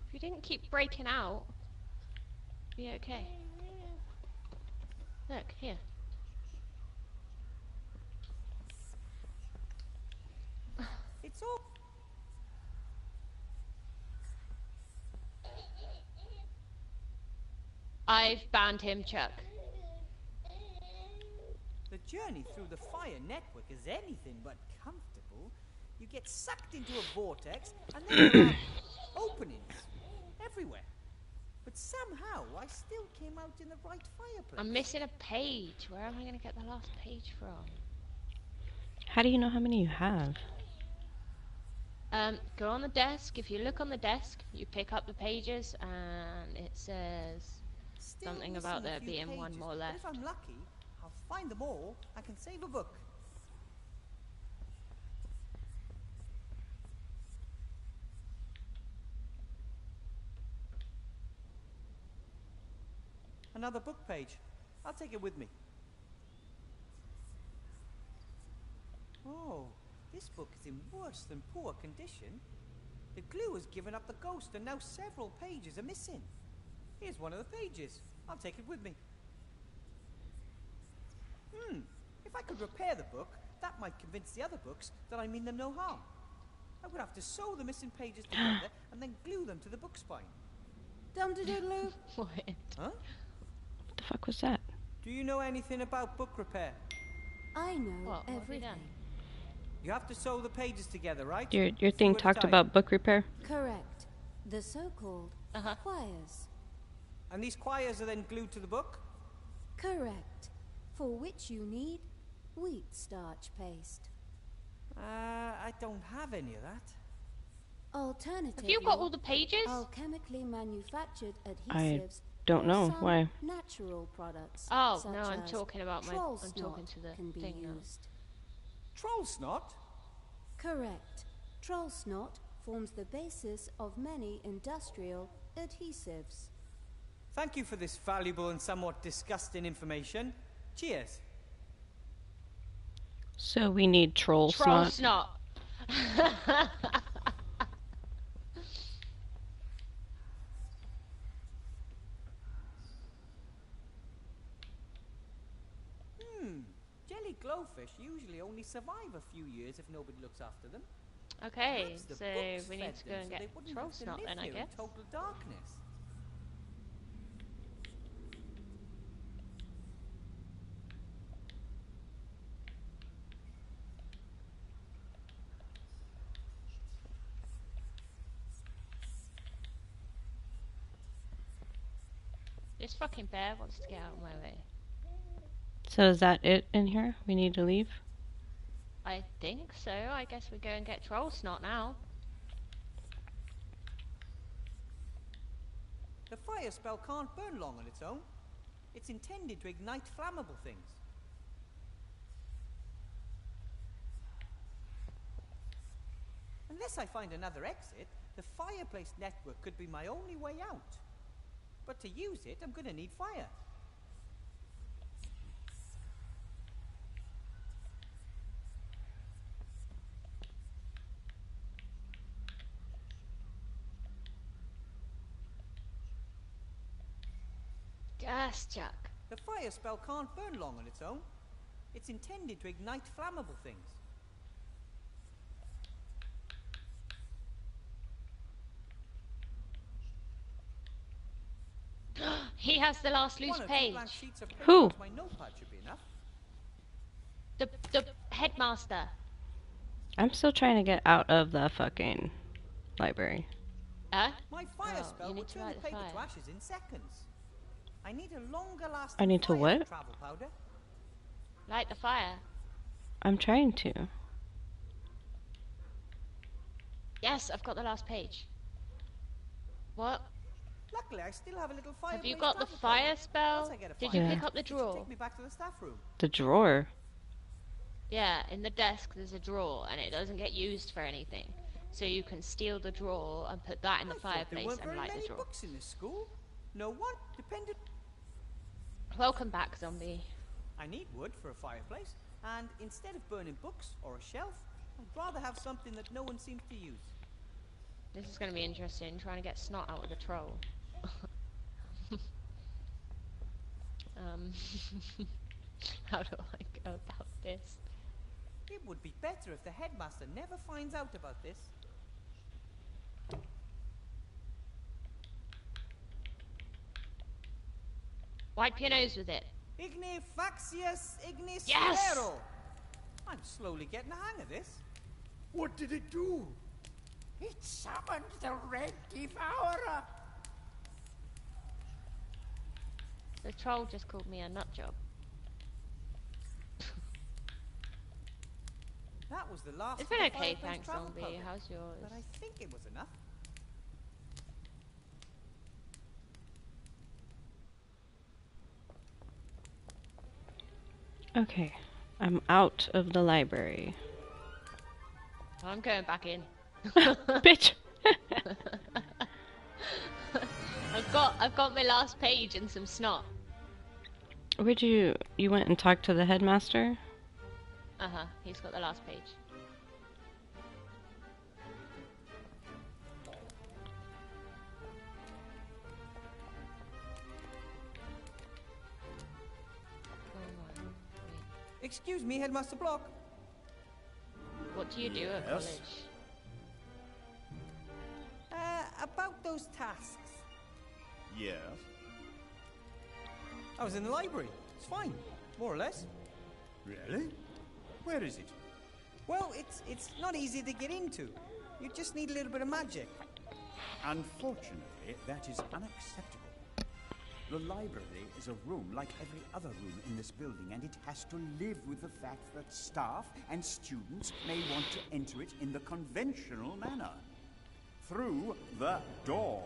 If you didn't keep breaking out, be okay. Look, here. It's all... I've banned him, Chuck. The journey through the fire network is anything but comfortable. You get sucked into a vortex, and then there are openings everywhere. But somehow, I still came out in the right fireplace. I'm missing a page. Where am I going to get the last page from? How do you know how many you have? Go on the desk. If you look on the desk, you pick up the pages, and it says Still something about missing a there few being pages, one more but left. if I'm lucky, I'll find them all. I can save a book. Another book page. I'll take it with me. Oh, this book is in worse than poor condition. The glue has given up the ghost, and now several pages are missing. Here's one of the pages. I'll take it with me. If I could repair the book, that might convince the other books that I mean them no harm. I would have to sew the missing pages together and then glue them to the book spine. Dum-de-doodle-oo. What? Huh? What the fuck was that? Do you know anything about book repair? I know What have you everything. done? You have to sew the pages together, right? Your Two thing at a talked time. about book repair? Correct. The so-called choirs. And these quires are then glued to the book? Correct. For which you need wheat starch paste. I don't have any of that. Alternatively, Have you got all the pages? alchemically manufactured I adhesives don't or know. some Why? natural products. Oh, such no, I'm as talking about my... troll I'm talking snot to the can be thing now. used. Troll snot? Correct. Troll snot forms the basis of many industrial adhesives. Thank you for this valuable and somewhat disgusting information. Cheers. So we need troll Troll snot. snot. Jelly glowfish usually only survive a few years if nobody looks after them. Okay, Perhaps the so books we need fed to go them and so get they wouldn't troll have to snot live then, I here in guess. total darkness. This fucking bear wants to get out of my way. So is that it in here? We need to leave? I think so. I guess we go and get troll snot now. The fire spell can't burn long on its own. It's intended to ignite flammable things. Unless I find another exit, the fireplace network could be my only way out. But to use it, I'm going to need fire. Gas, Chuck. The fire spell can't burn long on its own. It's intended to ignite flammable things. He has the last loose One or two page. blank sheets of paper Who? on my notepad should be enough. The headmaster. I'm still trying to get out of the fucking library. Huh? My fire Oh, spell you will need to turn the light the paper to fire. ashes in seconds. I need a longer lasting I need to fire than what? travel powder. Light the fire. I'm trying to. Yes, I've got the last page. What? Luckily, I still have a little fire. Have you got the fire spell? Did you pick up the drawer? Take me back to the staff room. The drawer? Yeah, in the desk there's a drawer, and it doesn't get used for anything. So you can steal the drawer and put that in the fireplace and light the drawer. Books in this school. No one depended. Welcome back, zombie. I need wood for a fireplace, and instead of burning books or a shelf, I'd rather have something that no one seems to use. This is going to be interesting, trying to get snot out of the troll. How do I go about this? It would be better if the headmaster never finds out about this. Wipe your nose with it. Ignifaxius ignis Yes! Vero. I'm slowly getting the hang of this. What did it do? It summoned the Red Devourer. The troll just called me a nut job. That was the last. It's been of the okay, fireplace thanks, travel zombie. public, How's yours? but I think it was enough. Okay, I'm out of the library. I'm going back in. Bitch! I've got my last page and some snot. Where'd you went and talked to the headmaster? He's got the last page. Excuse me, Headmaster Block. What do you do at college? About those tasks. Yes. I was in the library. It's fine, more or less. Really? Where is it? Well, it's not easy to get into. You just need a little bit of magic. Unfortunately, that is unacceptable. The library is a room like every other room in this building, and it has to live with the fact that staff and students may want to enter it in the conventional manner. Through the door.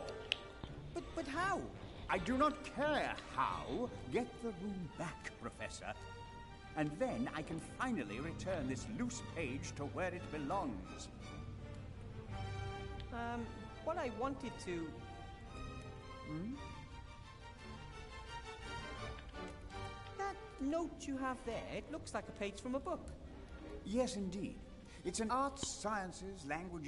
But how? I do not care how. Get the room back, Professor. And then I can finally return this loose page to where it belongs. What I wanted to... That note you have there, it looks like a page from a book. Yes, indeed. It's an arts, sciences, language...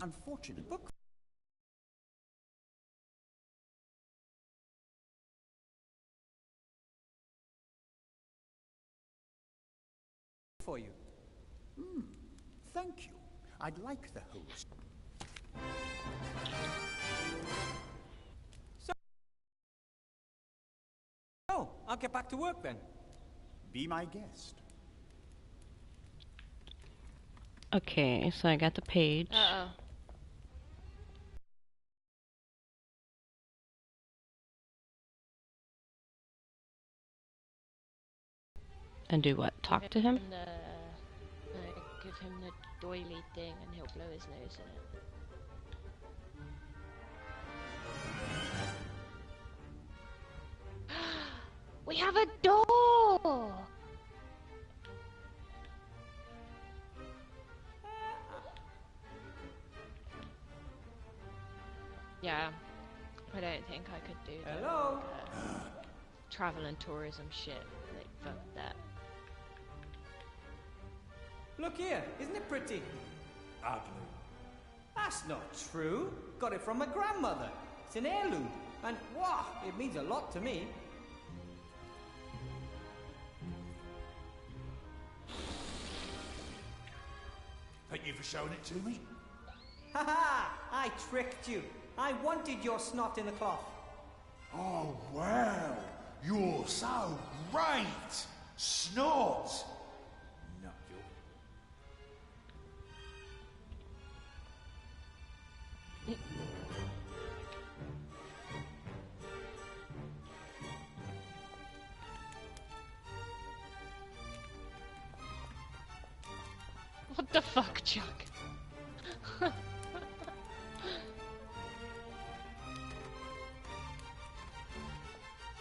Unfortunate book. For you. Thank you. I'd like the host. So, I'll get back to work then. Be my guest. Okay, so I got the page. Uh-oh. And do what? Talk to him? Give him the doily thing and he'll blow his nose in it. We have a door! Yeah, I don't think I could do that. Hello? Travel and tourism shit. Like, fuck that. Look here, isn't it pretty? Ugly. That's not true. Got it from my grandmother. It's an heirloom. And, wow, it means a lot to me. Thank you for showing it to me. Ha ha! I tricked you. I wanted your snot in the cloth. Oh, wow. You're so great. Snot. No, you're... What the fuck, Chuck?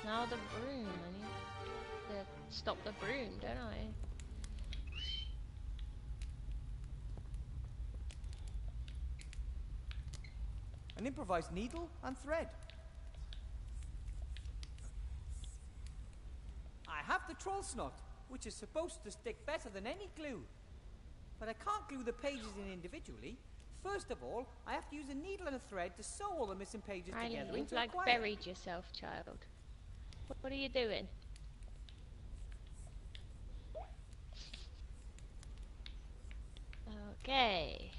Now the broom. I need to stop the broom, don't I? An improvised needle and thread. I have the troll snot, which is supposed to stick better than any glue. But I can't glue the pages in individually. First of all, I have to use a needle and a thread to sew all the missing pages Riley, together you've into like a quire. buried yourself, child. What are you doing? Okay.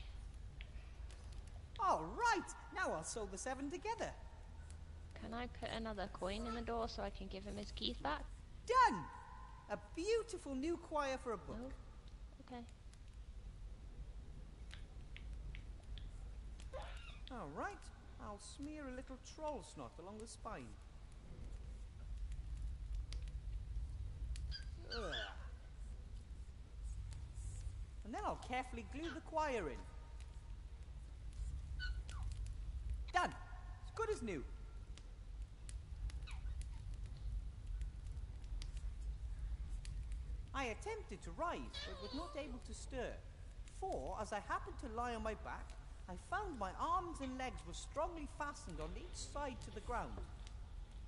All right, now I'll sew the 7 together. Can I put another coin in the door so I can give him his keys back? Done! A beautiful new quire for a book. Oh, okay. All right, I'll smear a little troll snot along the spine. Ugh. And then I'll carefully glue the quire in. Done! As good as new. I attempted to rise, but was not able to stir. For, as I happened to lie on my back, I found my arms and legs were strongly fastened on each side to the ground.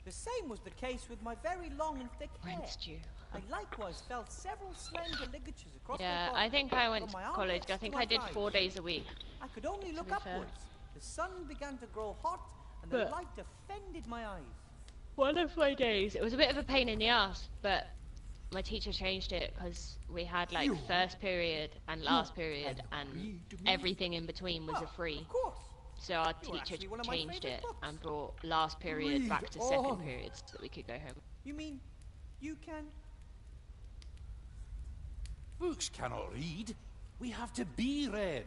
The same was the case with my very long and thick hair. I likewise felt several slender ligatures across my body. I think I went from to my college. armpits I think to my I did thighs. 4 days a week. I could only look be fair. upwards. The sun began to grow hot, and the But- light offended my eyes. One of my days. It was a bit of a pain in the ass, but my teacher changed it because we had like first period and last period, and everything in between was a free. Of course. So our You were teacher actually one of my changed favourite it books. and brought last period back to second period so that we could go home. You mean you can? Books cannot read. We have to be read.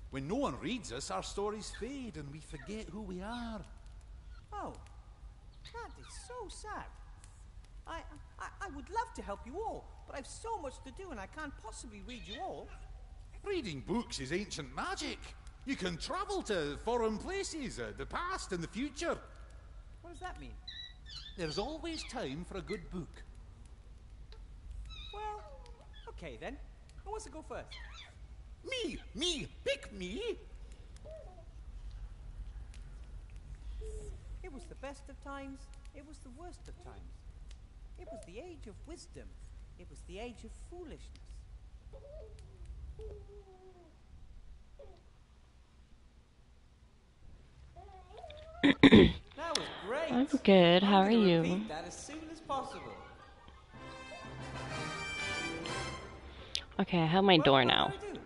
When no one reads us, our stories fade and we forget who we are. Oh, that is so sad. I would love to help you all, but I've so much to do and I can't possibly read you all. Reading books is ancient magic. You can travel to foreign places, the past and the future. What does that mean? There's always time for a good book. Well, okay then. Who wants to go first? Me, pick me. It was the best of times, it was the worst of times. It was the age of wisdom, it was the age of foolishness. That was great. I'm good. How are I'm gonna you? repeat that as soon as possible. Okay, I have my door What now. do I do?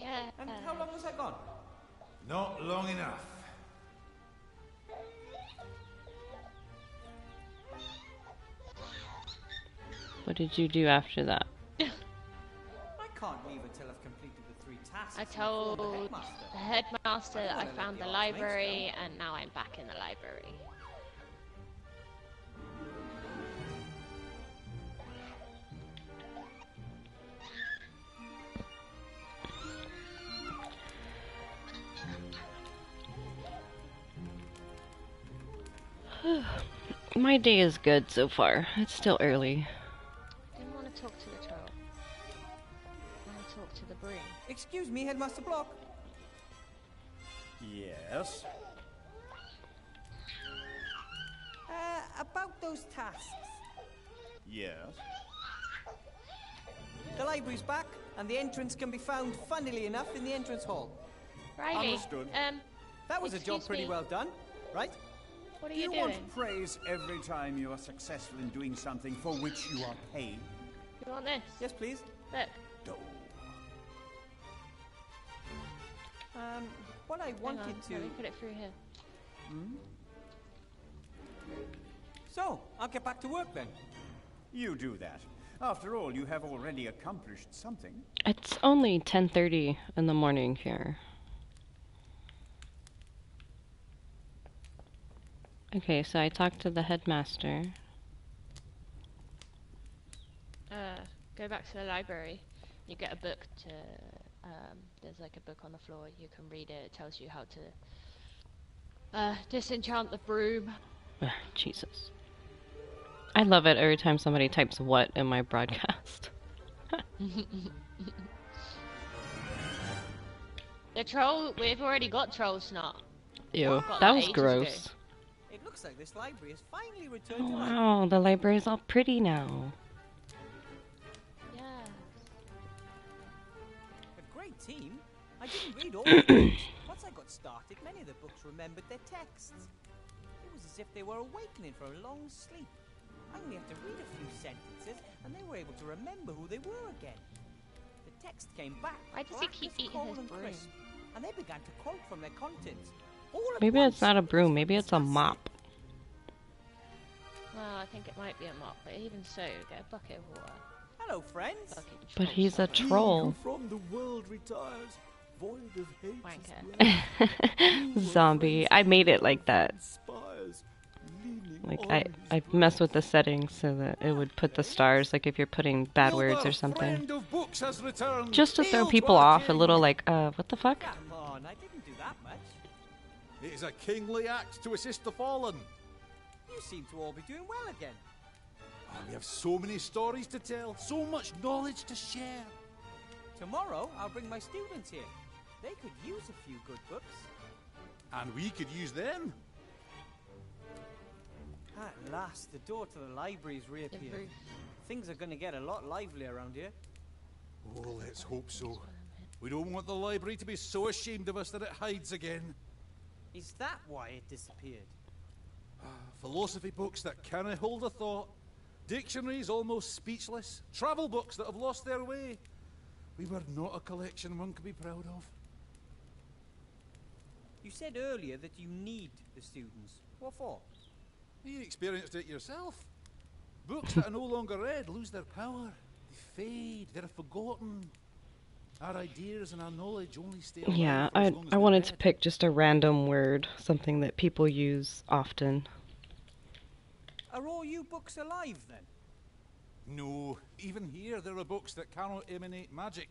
Yeah. And how long was I gone? Not long enough. What did you do after that? I can't leave until I've completed the 3 tasks. I and informed the told headmaster. the headmaster I don't that I wanna let found the the odds mates library, down. and now I'm back in the library. My day is good so far. It's still early. Didn't want to talk to the troll. I want to talk to the broom. Excuse me, Headmaster Block. Yes? About those tasks. Yes? The library's back, and the entrance can be found, funnily enough, in the entrance hall. Riley, Understood. That was a job Excuse pretty me. well done, right? what are Do you you doing? want praise every time you are successful in doing something for which you are paid? You want this? Yes, please. Look. No. What I Hang wanted on, to... let me put it through here. So, I'll get back to work then. You do that. After all, you have already accomplished something. It's only 10:30 in the morning here. Okay, so I talked to the headmaster. Go back to the library. You get a book to, there's like a book on the floor, you can read it, it tells you how to disenchant the broom. Jesus. I love it every time somebody types what in my broadcast. The troll, we've already got troll snot. Ew, that was ages gross. ago. It looks like this library has finally returned Oh, to life. wow, the library's all pretty now. Yeah. A great team. I didn't read all the books. Once I got started, many of the books remembered their texts. It was as if they were awakening from a long sleep. I only had to read a few sentences, and they were able to remember who they were again. The text came back. Why does he keep eating his broom? And they began to quote from their contents. All at Maybe once. it's not a broom, maybe it's a mop. Well, I think it might be a mop, but even so, get a bucket of water. Hello, friends. But he's a troll. From the world retires, void of hate. Wanker. Zombie. I made it like that. Spires, Like, I messed with the settings so that it would put the stars, like if you're putting bad words or something. Friend of books has returned. Just to throw Hail people our off, a king. little like, what the fuck? Come on, I didn't do that much. It is a kingly act to assist the fallen. You seem to all be doing well again. Oh, we have so many stories to tell, so much knowledge to share. Tomorrow, I'll bring my students here. They could use a few good books. And we could use them. At last, the door to the library's reappeared. Things are going to get a lot livelier around here. Oh, let's hope so. We don't want the library to be so ashamed of us that it hides again. Is that why it disappeared? Philosophy books that cannot hold a thought. Dictionaries almost speechless. Travel books that have lost their way. We were not a collection one could be proud of. You said earlier that you need the students. What for? You experienced it yourself. Books that are no longer read lose their power. They fade. They're forgotten. Our ideas and our knowledge only stay alive Yeah, for as long as I they're wanted to read. pick just a random word, something that people use often. Are all you books alive, then? No, even here there are books that cannot emanate magic.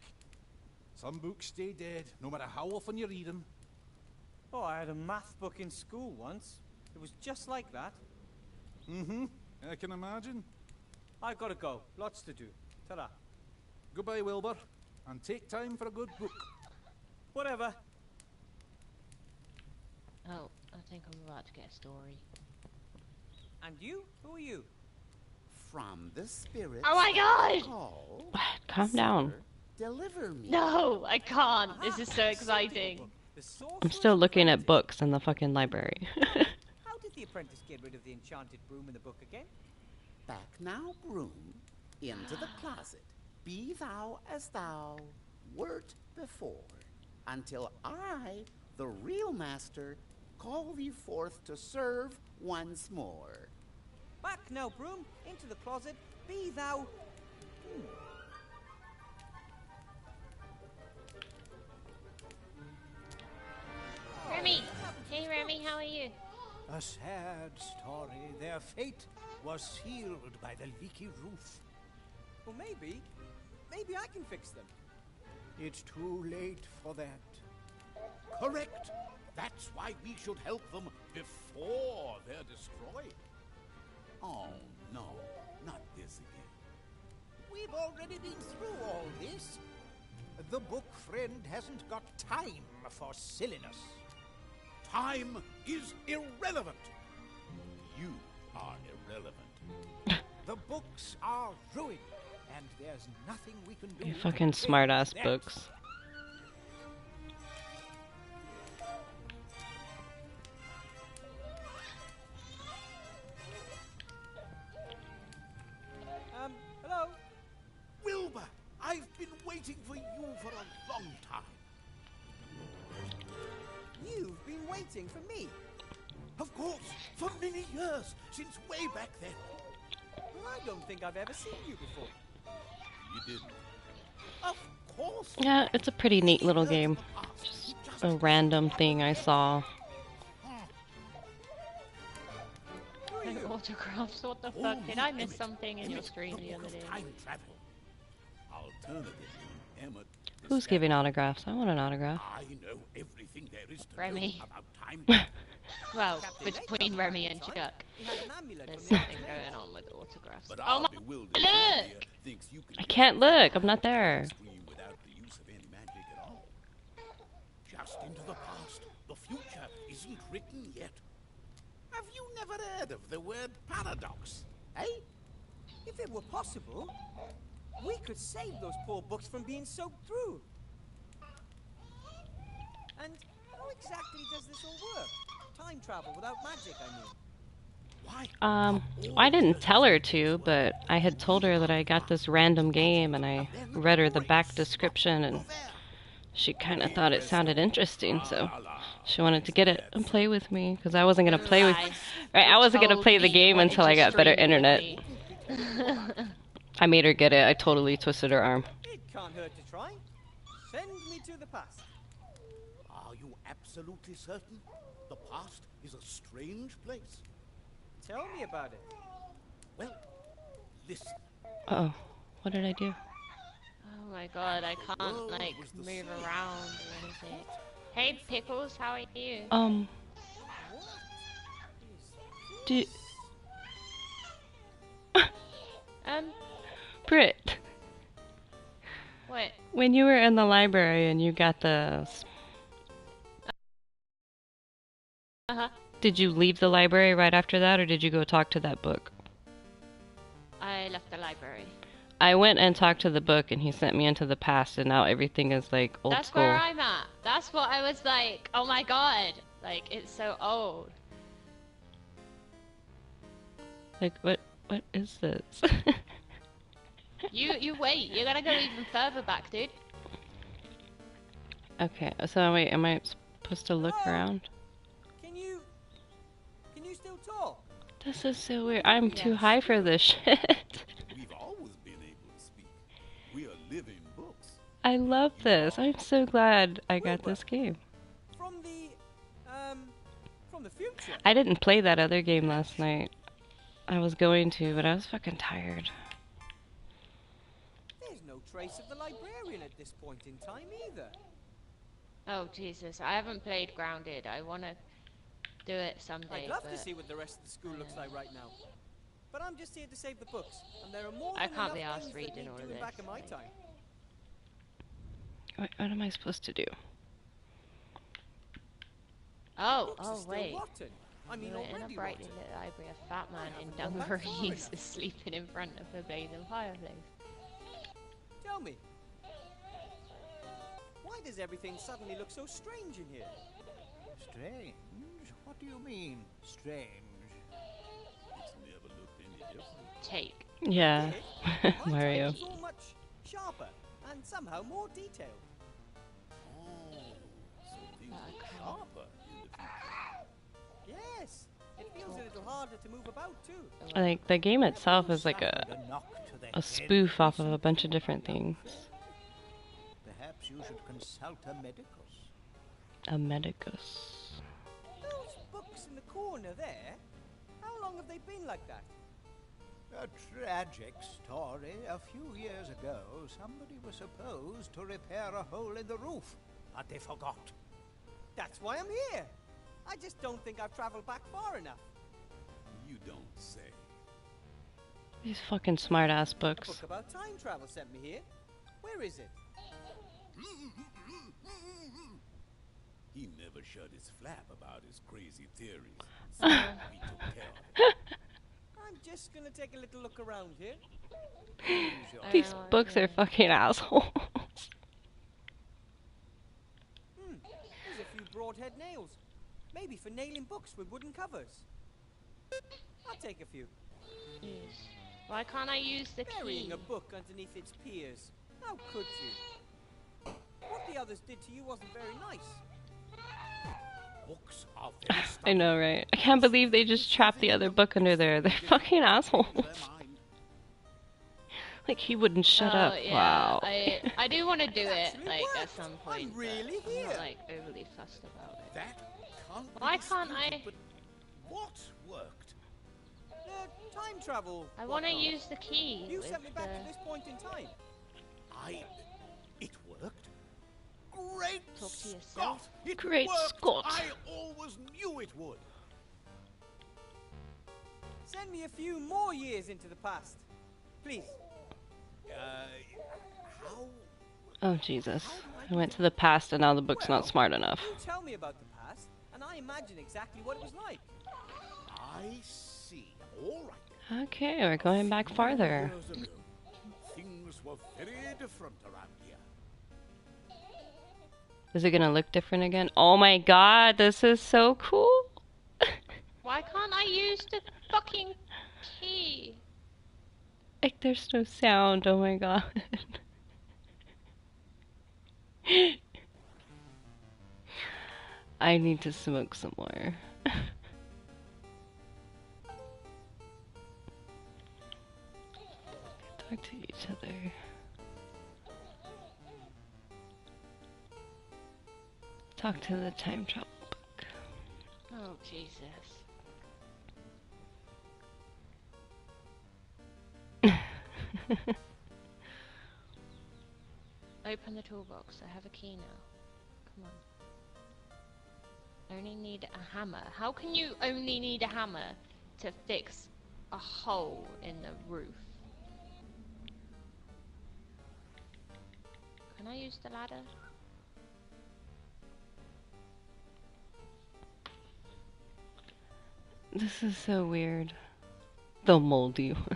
Some books stay dead, no matter how often you read them. Oh, I had a math book in school once. It was just like that. Mm-hmm, I can imagine. I've got to go. Lots to do. Ta-da. Goodbye, Wilbur, and take time for a good book. Whatever. Oh, I think I'm about to get a story. And you? Who are you? From the spirits. Oh my god! Call, What? Calm down. deliver me. No, I can't. This is so exciting. The Sorcerer's I'm still looking at Apprentice. books in the fucking library. How did the apprentice get rid of the enchanted broom in the book again? Back now, broom, into the closet. Be thou as thou wert before, until I, the real master, call thee forth to serve once more. Back now, broom, into the closet. Be thou... Remy! Hey Remy, how are you? A sad story. Their fate was sealed by the leaky roof. Well, maybe I can fix them. It's too late for that. Correct. That's why we should help them before they're destroyed. Oh, no, not this again. We've already been through all this. The book friend hasn't got time for silliness. Time is irrelevant. You are irrelevant. The books are ruined, and there's nothing we can do. You to fucking change smart-ass that. books. Hello? Wilbur, I've been waiting for you for a long time. You've been waiting for me. Of course, for many years, since way back then. Well, I don't think I've ever seen you before. You didn't. Of course. Yeah, it's a pretty neat little game. Just a random thing I saw. No autographs, what the fuck? Did I miss something in your stream the other day? Time travel. Alternatively, Emmet... Who's giving autographs? I want an autograph. I know everything there is to Remy. know about time. Well, between Remy and Chuck, there's something going on with autographs. But Oh our my! bewildered Look! Olivia thinks you can I can't look. I'm not there. scream without the use of any magic at all. Just into the past. The future isn't written yet. Have you never heard of the word paradox? Eh? If it were possible, we could save those poor books from being soaked through. And how exactly does this all work? Time travel without magic, I mean. I didn't tell her to, but I had told her that I got this random game and I read her the back description and she kind of thought it sounded interesting, so she wanted to get it and play with me because I wasn't going to play with I wasn't going to play the game until I got better internet. I made her get it. I totally twisted her arm. It can't hurt to try. Send me to the past. Are you absolutely certain? The past is a strange place. Tell me about it. Well, listen. Uh-oh. What did I do? Oh my god, I can't like move around or anything. Hey Pickles, how are you? Do Britt. What? When you were in the library and you got the... Did you leave the library right after that, or did you go talk to that book? I left the library. I went and talked to the book, and he sent me into the past, and now everything is, like, old That's school. where I'm at. That's what I was like, oh my god. Like, it's so old. Like, what is this? You wait. You're gonna go even further back, dude. Okay, so wait, am I supposed to look around? Can you still talk? This is so weird. I'm too high for this shit. We've always been able to speak. We are living books. I love this. I'm so glad I got this game. From the future. I didn't play that other game last night. I was going to, but I was fucking tired. There's no trace of the librarian at this point in time either. Oh Jesus, I haven't played Grounded. I wanna do it someday. I'd love to see what the rest of the school looks like right now. But I'm just here to save the books, and there are more I than can't be enough arsed things that reading need all of doing this. back in my time. What am I supposed to do? Oh, Books are oh still wait. rotten. I mean, In a already brightly rotten. lit library, a fat man in haven't gone back far dungarees enough. is sleeping in front of a blazing fireplace. Tell me, why does everything suddenly look so strange in here? Strange? What do you mean, strange? It's never looked any different. Take. Yeah, My Mario. time was all much sharper and somehow more detailed. Oh, so things look sharper in the future. Yes, it feels a little harder to move about too. Like, the game itself is like a spoof off of a bunch of different things. Perhaps you should consult a medicus. A medicus. Those books in the corner there, how long have they been like that? A tragic story. A few years ago, somebody was supposed to repair a hole in the roof, but they forgot. That's why I'm here. I just don't think I've traveled back far enough. You don't say. These fucking smart-ass A book books. about time travel sent me here. Where is it? He never shut his flap about his crazy theories. So we took care of it. I'm just gonna take a little look around here. These books are fucking assholes. There's a few broadhead nails. Maybe for nailing books with wooden covers. I'll take a few. Why can't I use the key? Burying a book underneath its peers. How could you? What the others did to you wasn't very nice. Books are very I know, right? I can't believe they just trapped the other book under there. They're fucking assholes. Like, he wouldn't shut up. Yeah. Wow. I do want to do it, actually like, at worked. some point. I'm really but I'm here. not, like, overly fussed about it. That can't be Why can't disputed, I- But what worked? Time travel. I want to whatnot. use the key. You with sent me back the... to this point in time. It worked. Great Talk to yourself. Scott! It Great worked. Scott. I always knew it would. Send me a few more years into the past. Please. How? Oh, Jesus. I went to the past and now the book's not smart enough. You tell me about the past, and I imagine exactly what it was like. I see. All right. Okay, we're going back farther. Years ago, things were very different around here. Is it gonna look different again? Oh my god, this is so cool! Why can't I use the fucking key? Like, there's no sound, oh my god. I need to smoke some more. Talk to each other. Talk to the time travel book. Oh, Jesus. Open the toolbox. I have a key now. Come on. Only need a hammer. How can you only need a hammer to fix a hole in the roof? Can I use the ladder? This is so weird. The moldy ones.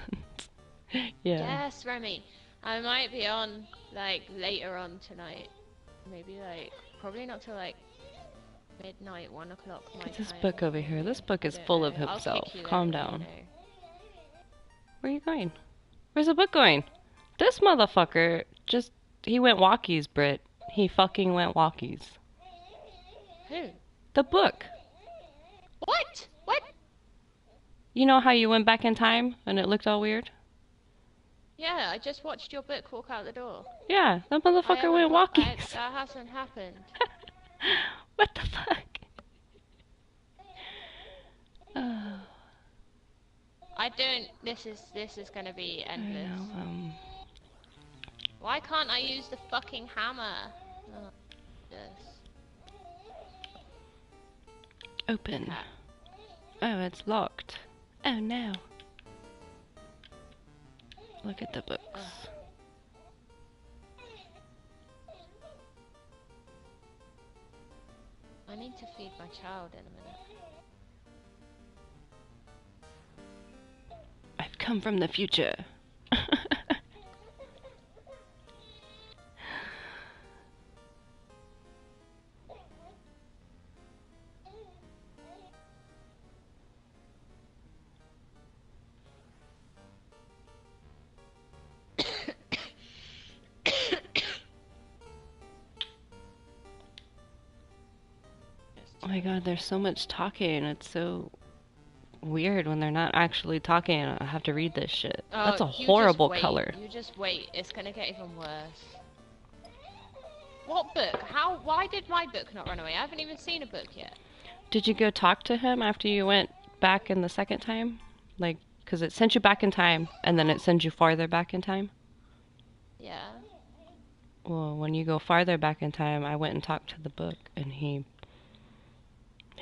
Yeah. Yes, Remy. I might be on, like, later on tonight. Maybe, like, probably not till, like, midnight, 1 o'clock my Get this time. book over here. This book is I don't full of know. I'll himself. kick you Calm there, down. you know. Where are you going? Where's the book going? This motherfucker just... He went walkies, Brit. He fucking went walkies. Who? The book. What? What? You know how you went back in time and it looked all weird? Yeah, I just watched your book walk out the door. Yeah, that motherfucker went walkies. That hasn't happened. What the fuck? Oh, I don't. This is gonna be I endless. know, Why can't I use the fucking hammer? Oh, yes. open. Oh, it's locked. Oh no. Look at the books. I need to feed my child in a minute. I've come from the future. Oh my god, there's so much talking. It's so weird when they're not actually talking. I have to read this shit. That's a You just horrible wait. color. You just wait. It's gonna get even worse. What book? How? Why did my book not run away? I haven't even seen a book yet. Did you go talk to him after you went back in the second time? Like, because it sent you back in time, and then it sends you farther back in time? Yeah. Well, when you go farther back in time, I went and talked to the book, and he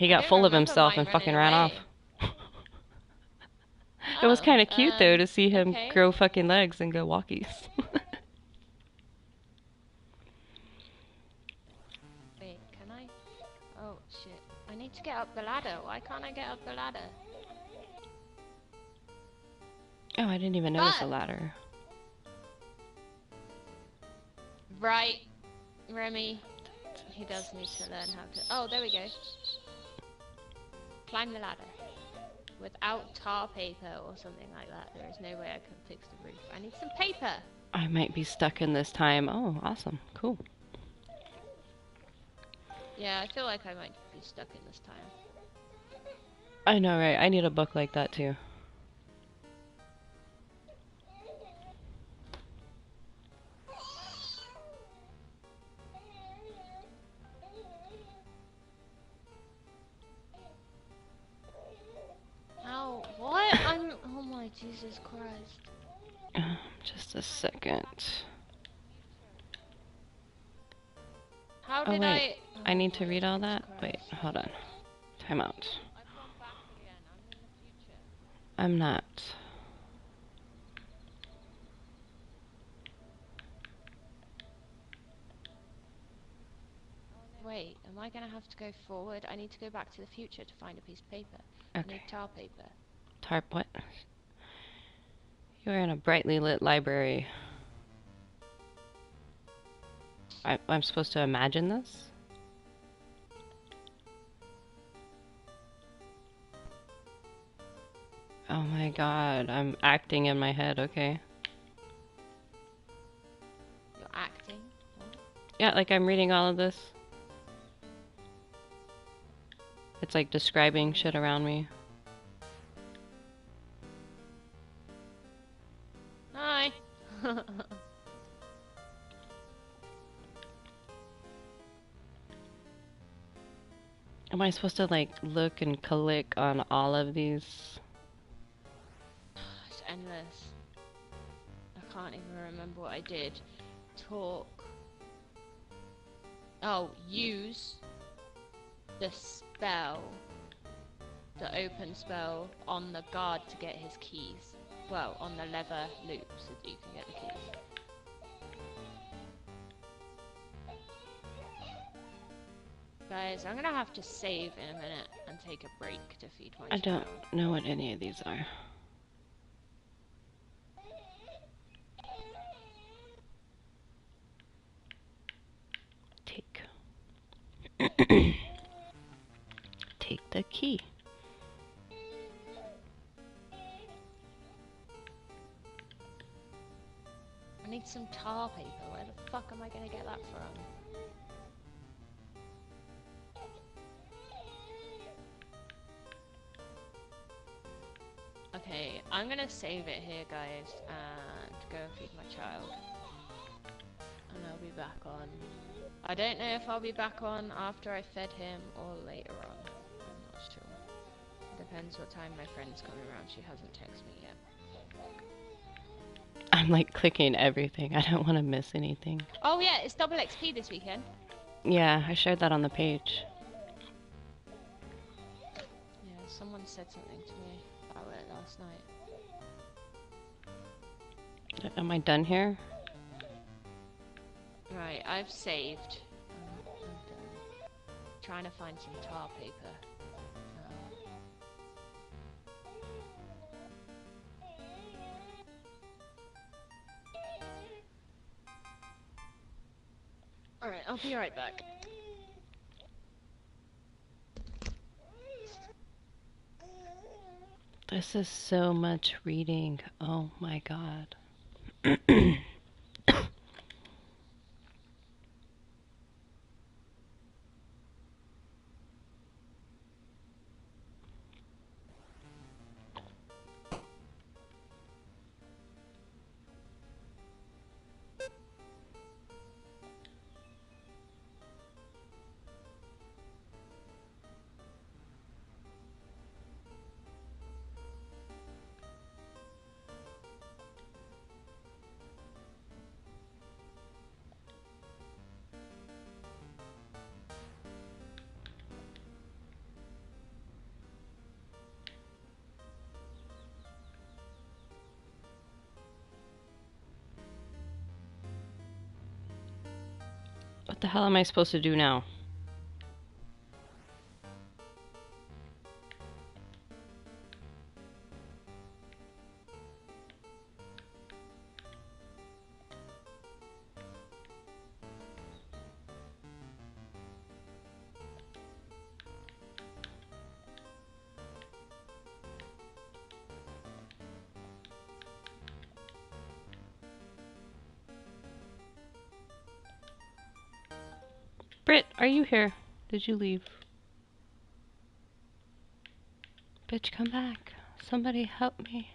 got don't full of remember himself mine and fucking running ran off. away. It was kind of cute, though, to see him okay. grow fucking legs and go walkies. Wait, can I? Oh shit! I need to get up the ladder. Why can't I get up the ladder? Oh, I didn't even notice a But- ladder. Right, Remy. He does need to learn how to. Oh, there we go. Climb the ladder. Without tar paper or something like that, there is no way I can fix the roof. I need some paper. I might be stuck in this time. Oh, awesome. Cool. Yeah, I feel like I might be stuck in this time. I know, right? I need a book like that, too. Ow, what? Oh my Jesus Christ. Just a second. How Oh did wait, I... I Oh need to my read all goodness that? Wait, Christ. hold on. Time out. I've gone back again. I'm in the future. I'm not. Wait, am I going to have to go forward? I need to go back to the future to find a piece of paper. I need Okay. tar paper. Tarp what? You're in a brightly lit library. I'm supposed to imagine this? Oh my god, I'm acting in my head, okay. You're acting? What? Yeah, like I'm reading all of this. It's like describing shit around me. Hi! Am I supposed to like look and click on all of these? It's endless. I can't even remember what I did. Talk. Oh, use the spell, the open spell, on the guard to get his keys. Well, on the lever loop so that you can get the keys. Guys, I'm gonna have to save in a minute and take a break to feed my I don't child. know what any of these are. Take. Take the key. I need some tar paper. Where the fuck am I gonna get that from? Okay, I'm gonna save it here, guys, and go and feed my child. And I'll be back on. I don't know if I'll be back on after I fed him or later on. I'm not sure. Depends what time my friend's coming around. She hasn't texted me yet. I'm like clicking everything. I don't want to miss anything. Oh yeah, it's double XP this weekend. Yeah, I shared that on the page. Yeah, someone said something to me about it last night. Am I done here? Right, I've saved. I'm done. Trying to find some tar paper. Alright, I'll be right back. This is so much reading. Oh my god. What the hell am I supposed to do now? Britt, are you here? Did you leave? Bitch, come back. Somebody help me.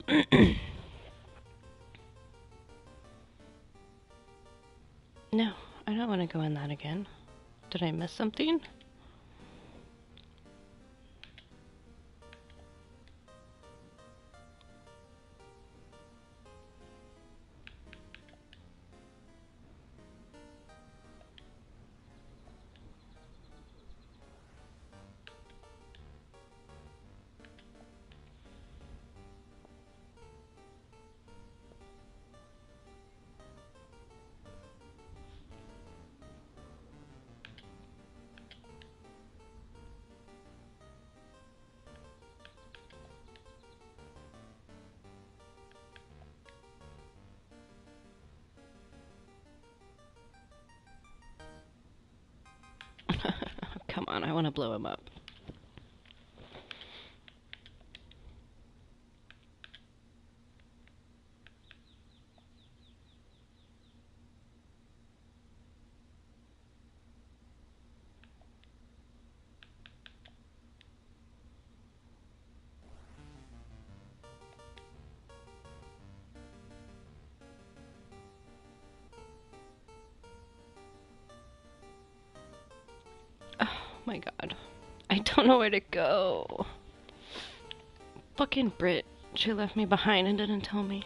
No, I don't want to go in that again. Did I miss something? Come on, I want to blow him up. Oh my god. I don't know where to go. Fucking Brit. She left me behind and didn't tell me.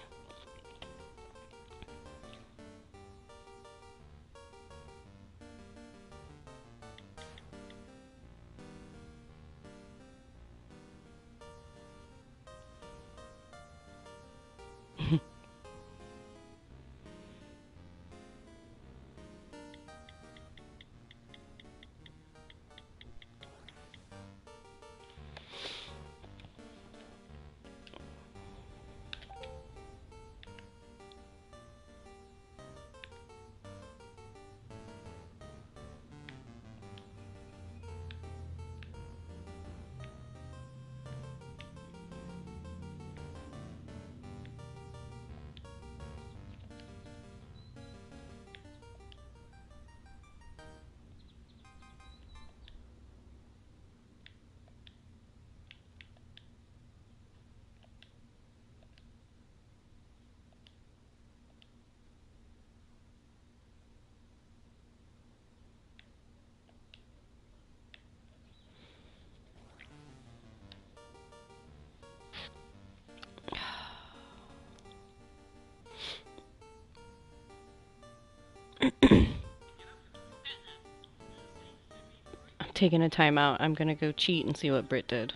I'm taking a timeout. I'm gonna go cheat and see what Brit did.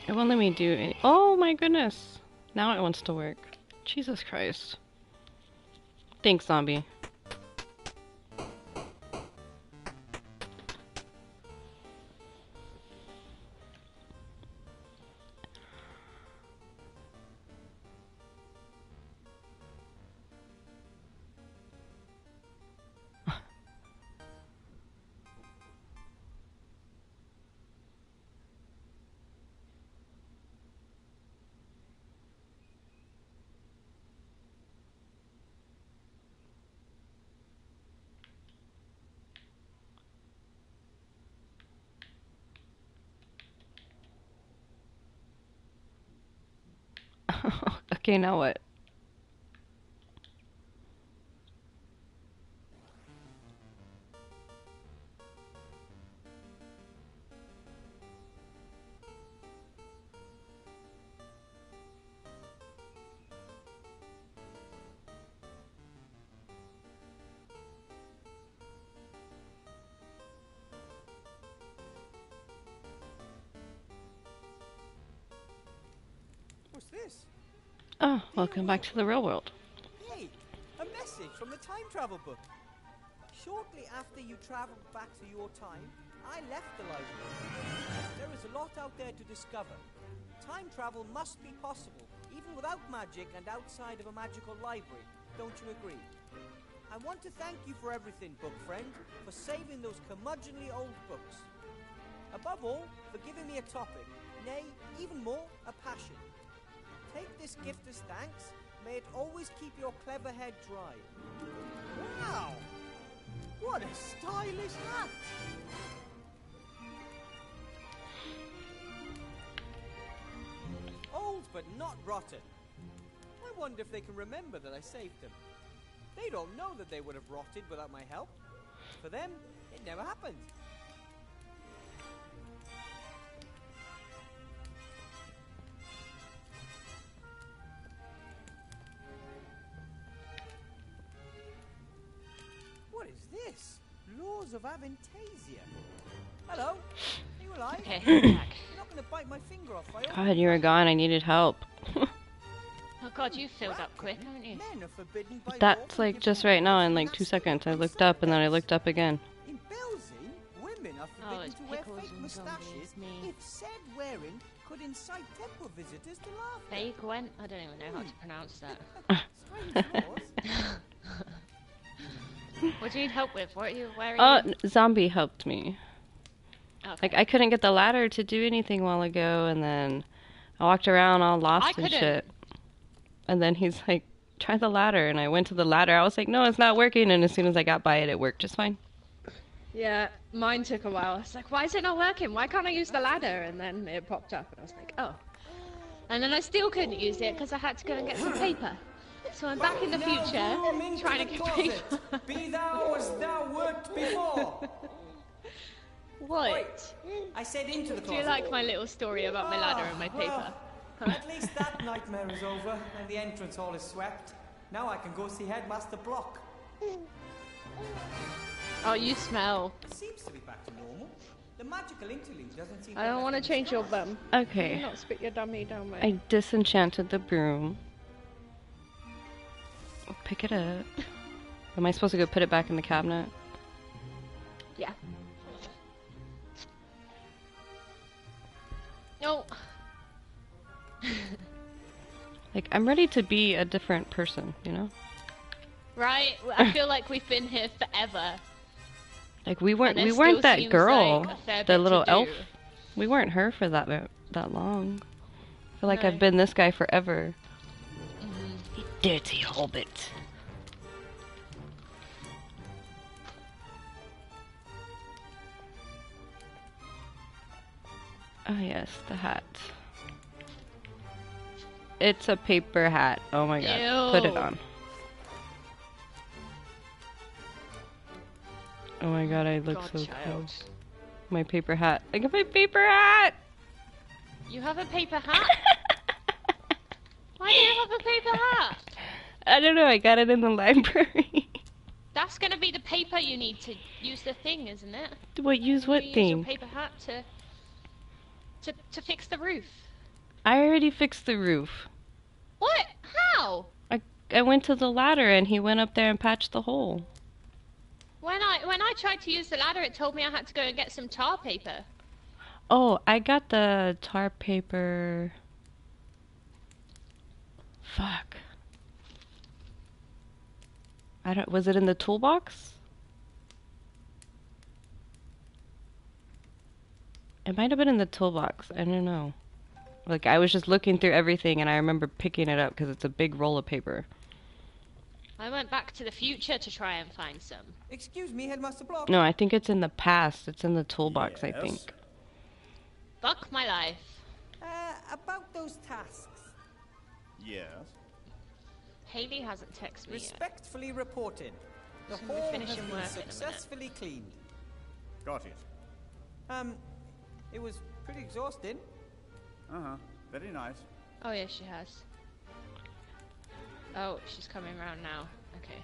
It won't let me do any. Oh my goodness! Now it wants to work. Jesus Christ. Thanks, zombie. Okay, now what? What's this? Oh, welcome back to the real world. Hey, a message from the time travel book. Shortly after you traveled back to your time, I left the library. There is a lot out there to discover. Time travel must be possible, even without magic and outside of a magical library. Don't you agree? I want to thank you for everything, book friend, for saving those curmudgeonly old books. Above all, for giving me a topic, nay, even more, a passion. Take this gift as thanks. May it always keep your clever head dry. Wow! What a stylish hat! Old but not rotten. I wonder if they can remember that I saved them. They don't know that they would have rotted without my help. For them, it never happened. What is this? Laws of Avantasia. Hello? Are you alive? Okay, You're back. not going to bite my finger off, I hope. God, you were gone. I needed help. Oh god, you filled up quick, haven't you? Men are forbidden by law That's to like give just away right now in their like 2 nasty seconds. I and looked side up and then I effects. looked up again. In Belzing, women are Oh, forbidden it's to wear pickles fake and moustaches zombies, me. if said wearing could incite temple visitors to laughter. Fake went? I don't even know how to pronounce that. Strange laws. What do you need help with? Where Oh, are you? Zombie helped me. Okay. Like, I couldn't get the ladder to do anything a while ago, and then I walked around all lost I and couldn't. shit. And then he's like, try the ladder, and I went to the ladder. I was like, no, it's not working, and as soon as I got by it, it worked just fine. Yeah, mine took a while. I was like, why is it not working? Why can't I use the ladder? And then it popped up, and I was like, oh. And then I still couldn't use it because I had to go and get some paper. So I'm back in the future trying to get paper. Be thou as thou wert before. What? I said into the Do closet. you like my little story about my ladder and my paper? At least that nightmare is over and the entrance hall is swept. Now I can go see Headmaster Block. Oh, you smell. It seems to be back to normal. The magical interlude doesn't seem. I don't want to change your bum. Okay. Do not spit your dummy down my. I disenchanted the broom. I'll pick it up. Am I supposed to go put it back in the cabinet? Yeah. No. Like, I'm ready to be a different person, you know? Right? I feel like we've been here forever. Like, we And weren't there that still seems girl, like a fair the bit little to elf. do. We weren't her for that long. I feel like No. I've been this guy forever. Mm-hmm. You dirty hobbit. Oh yes, the hat. It's a paper hat. Oh my god. Put it Ew. on. Oh my god, I look so cool. My paper hat. I got my paper hat! You have a paper hat? Why do you have a paper hat? I don't know, I got it in the library. That's gonna be the paper you need to use the thing, isn't it? What, use what You use thing? your paper hat to fix the roof. I already fixed the roof. What? How? I went to the ladder and he went up there and patched the hole. When I tried to use the ladder, it told me I had to go and get some tar paper. Oh, I got the tar paper. Fuck. Was it in the toolbox? It might have been in the toolbox. I don't know. Like, I was just looking through everything and I remember picking it up because it's a big roll of paper. I went back to the future to try and find some. Excuse me, Headmaster Block. No, I think it's in the past. It's in the toolbox, I Yes? think. Fuck my life. About those tasks. Yes. Haley hasn't texted me yet. Respectfully reported. The So we're hall has finishing been work in a minute. successfully cleaned. Got it. It was pretty exhausting. Uh-huh. Very nice. Oh yeah, she has. Oh, she's coming around now. Okay.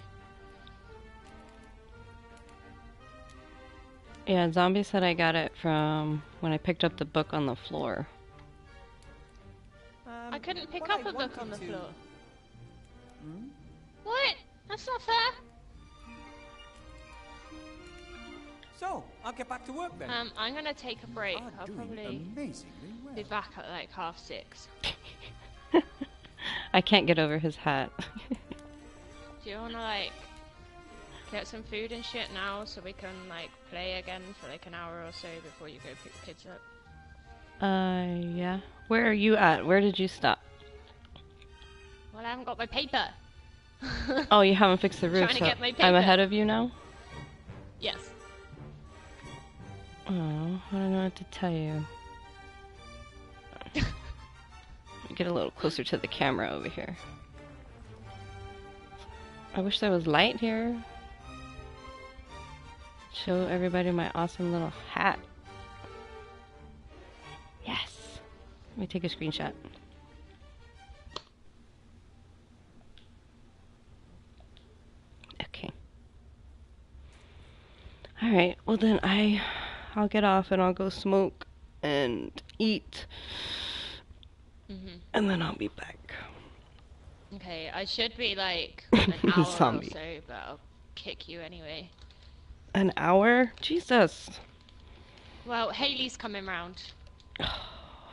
Yeah, Zombie said I got it from when I picked up the book on the floor. I couldn't pick what up I a book on the wanted to- floor. What? That's not fair. So, I'll get back to work then. I'm gonna take a break. Are I'll doing probably amazingly well. be back at like 6:30. I can't get over his hat. Do you wanna like get some food and shit now so we can like play again for like an hour or so before you go pick the kids up? Yeah. Where are you at? Where did you stop? Well, I haven't got my paper. Oh, you haven't fixed the roof. Trying to get my I'm paper. ahead of you now? Yes. Oh, I don't know what to tell you. Get a little closer to the camera over here. I wish there was light here. Show everybody my awesome little hat. Yes. Let me take a screenshot. Okay. Alright, well then I'll get off and I'll go smoke and eat. And then I'll be back. Okay, I should be like an hour Zombie. or so, but I'll kick you anyway. An hour? Jesus. Well, Haley's coming round.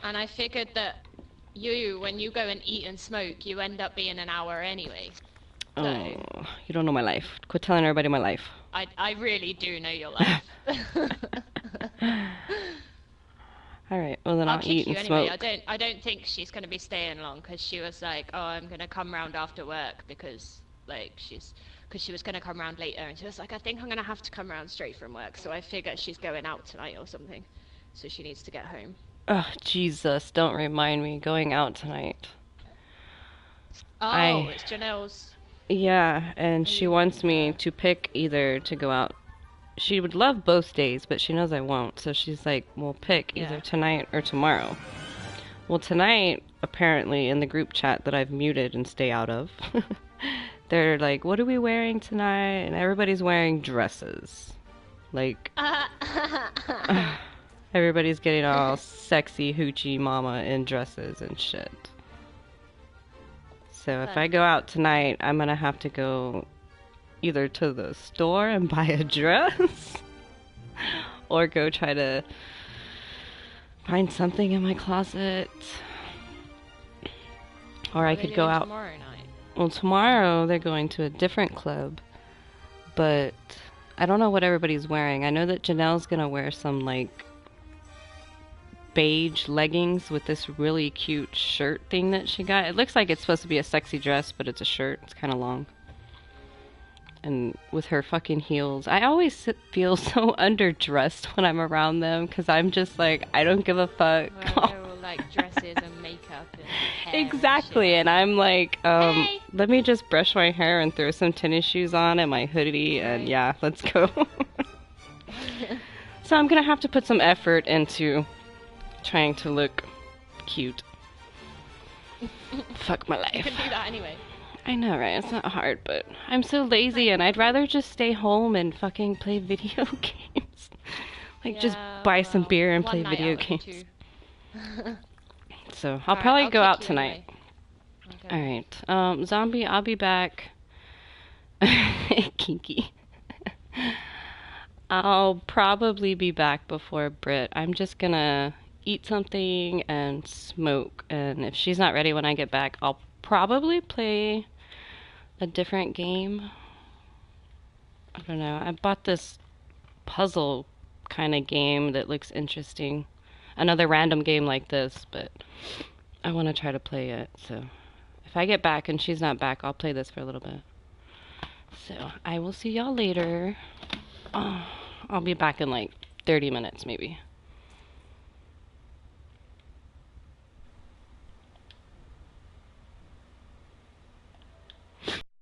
And I figured that when you go and eat and smoke, you end up being an hour anyway. So, Oh, you don't know my life. Quit telling everybody my life. I really do know your life. Alright, well then I'll I'll kick eat you and anyway. smoke. I don't think she's gonna be staying long because she was like, oh, I'm gonna come round after work because she was gonna come round later, and she was like, I think I'm gonna have to come round straight from work. So I figure she's going out tonight or something, so she needs to get home. Oh, Jesus, don't remind me. Going out tonight. Oh, it's Janelle's. Yeah, and she wants me to pick either to go out. She would love both days, but she knows I won't. So she's like, we'll pick either tonight or tomorrow. Well, tonight, apparently, in the group chat that I've muted and stay out of, they're like, what are we wearing tonight? And everybody's wearing dresses. Like, everybody's getting all sexy hoochie mama in dresses and shit. So if I go out tonight, I'm gonna have to go either to the store and buy a dress or go try to find something in my closet. Or I could go out tomorrow night. Well, tomorrow they're going to a different club, but I don't know what everybody's wearing. I know that Janelle's gonna wear some like beige leggings with this really cute shirt thing that she got. It looks like it's supposed to be a sexy dress, but it's a shirt. It's kind of long. And with her fucking heels. I always feel so underdressed when I'm around them because I'm just like, I don't give a fuck. Well, they're all like dresses and makeup and hair. Exactly, and I'm like, Hey! let me just brush my hair and throw some tennis shoes on and my hoodie, and yeah, let's go. So I'm gonna have to put some effort into trying to look cute. Fuck my You life. can do that anyway. I know, right? It's not hard, but I'm so lazy and I'd rather just stay home and fucking play video games. Like, just buy some beer and play video games. So, I'll probably go out tonight. Okay. Alright. Zombie, I'll be back. Kinky. I'll probably be back before Brit. I'm just gonna eat something and smoke. And if she's not ready when I get back, I'll probably play a different game. I don't know. I bought this puzzle kind of game that looks interesting. Another random game like this, but I want to try to play it. So if I get back and she's not back, I'll play this for a little bit. So I will see y'all later. Oh, I'll be back in like 30 minutes maybe.